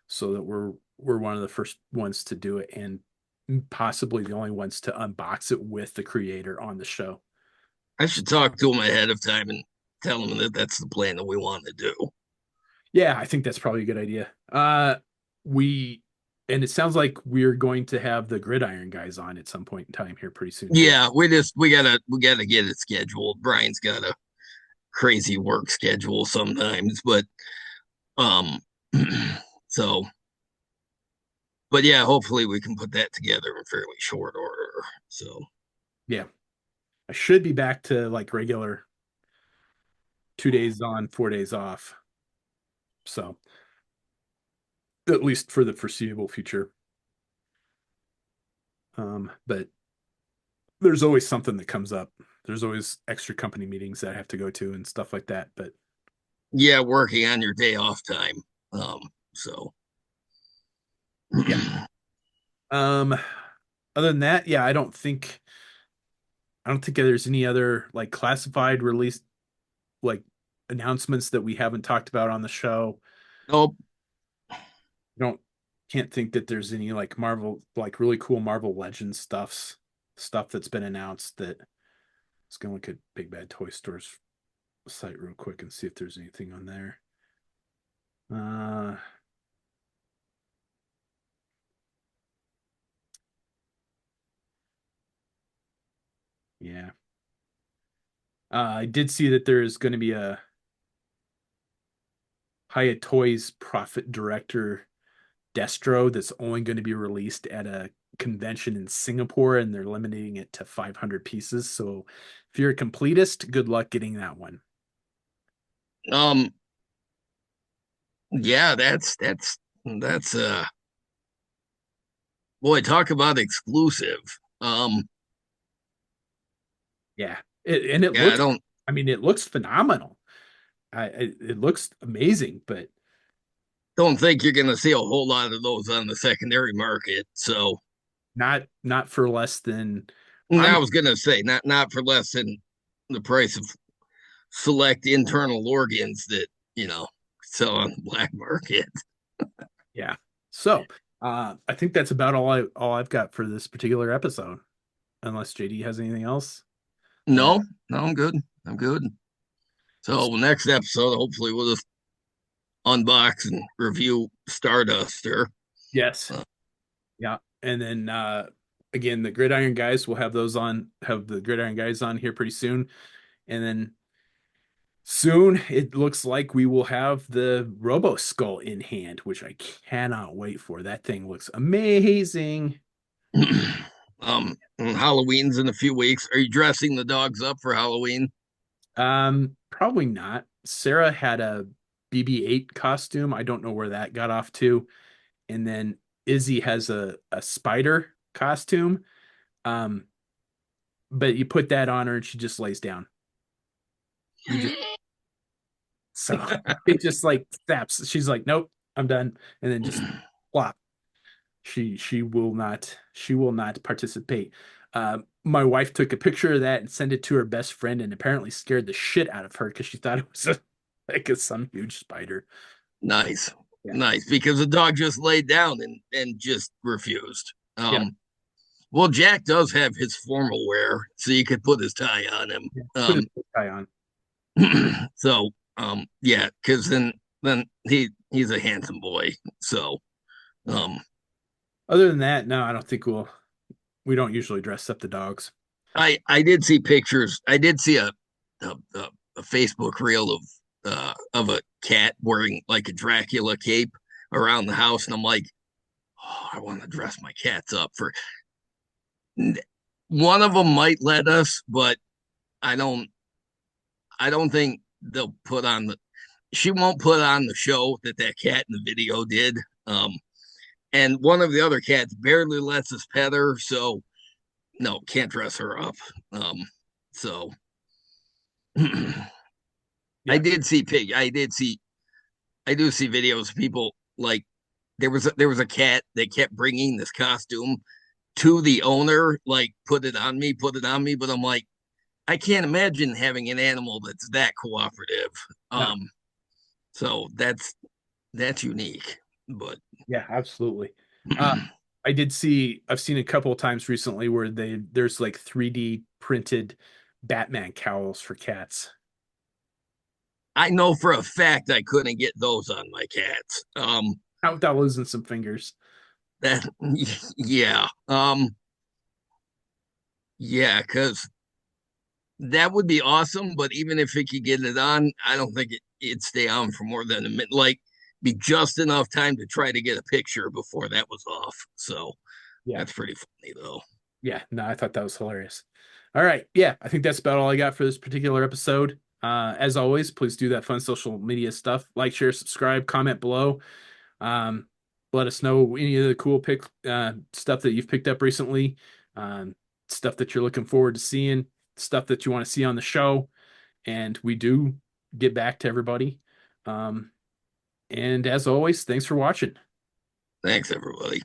so that we're one of the first ones to do it and possibly the only ones to unbox it with the creator on the show. I should talk to him ahead of time and tell him that that's the plan that we want to do. Yeah, I think that's probably a good idea. We and it sounds like we're going to have the gridiron guys on at some point in time here pretty soon too. Yeah, we gotta get it scheduled. Brian's got a crazy work schedule sometimes, but um so but yeah, hopefully we can put that together in fairly short order. So Yeah, I should be back to like regular 2 days on, 4 days off. So at least for the foreseeable future. But there's always something that comes up. There's always extra company meetings that I have to go to and stuff like that. But yeah, working on your day off time. Um so yeah. Um, other than that, yeah, I don't think there's any other like classified release like announcements that we haven't talked about on the show. nope. I don't can't think that there's any like Marvel like really cool Marvel Legends stuff that's been announced that let's go look at Big Bad Toy Store's site real quick and see if there's anything on there. Uh yeah. I did see that there is going to be a Hiya Toys profit director Destro that's only going to be released at a convention in Singapore and they're limiting it to 500 pieces. So if you're a completist, good luck getting that one. Um yeah, that's boy, talk about exclusive. Um Yeah. And it yeah, I looks, don't I mean, it looks phenomenal. It looks amazing, but don't think you're gonna see a whole lot of those on the secondary market. So not for less than I I'm was gonna say not for less than the price of select internal organs that sell on the black market. yeah. So I think that's about all I've got for this particular episode, unless JD has anything else. Then No, no, I'm good. I'm good. So next episode, hopefully, we'll just unbox and review Starduster. yes. Uh, Yeah. And then again, the Gridiron guys will have the Gridiron guys on here pretty soon. And then soon it looks like we will have the Robo Skull in hand, which I cannot wait for. That thing looks amazing. Halloween's in a few weeks. Are you dressing the dogs up for Halloween? Probably not. Sarah had a BB-8 costume. I don't know where that got off to. And then Izzy has a spider costume. Um, but you put that on her and she just lays down. You just so it just like snaps. She's like, nope, I'm done. And then just flop. She will not participate. My wife took a picture of that and sent it to her best friend and apparently scared the shit out of her because she thought it was some huge spider. Nice, Yeah. nice. Because the dog just laid down and just refused. Yeah. Well, Jack does have his formal wear, so you could put his tie on him. Yeah. Put his tie on. So yeah, because then he's a handsome boy. So Yeah. um Other than that, no, I don't think we don't usually dress up the dogs. I did see pictures. I did see a Facebook reel of a cat wearing like a Dracula cape around the house, and I'm like, oh, I want to dress my cats up for. One of them might let us, but I don't. I don't think they'll put on the. She won't put on the show that cat in the video did. And one of the other cats barely lets us pet her, so no, can't dress her up. Um, so I Yeah. did see pig. I do see videos of people like there was a cat that kept bringing this costume to the owner, like put it on me. But I'm like, I can't imagine having an animal that's that cooperative. No. So that's unique. But Yeah, absolutely. Uh, I've seen a couple of times recently where there's like 3D printed Batman cowls for cats. I know for a fact I couldn't get those on my cats. Not without losing some fingers. That yeah. Yeah, because that would be awesome. But even if it could get it on, I don't think it'd stay on for more than a minute. Like, be just enough time to try to get a picture before that was off. So Yeah. that's pretty funny though. Yeah, no, I thought that was hilarious. All right. Yeah, I think that's about all I got for this particular episode. As always, please do that fun social media stuff. Like, share, subscribe, comment below. Um, let us know any of the cool stuff that you've picked up recently, um, stuff that you're looking forward to seeing, stuff that you want to see on the show. And we do get back to everybody. Um, and as always, thanks for watching. Thanks, everybody.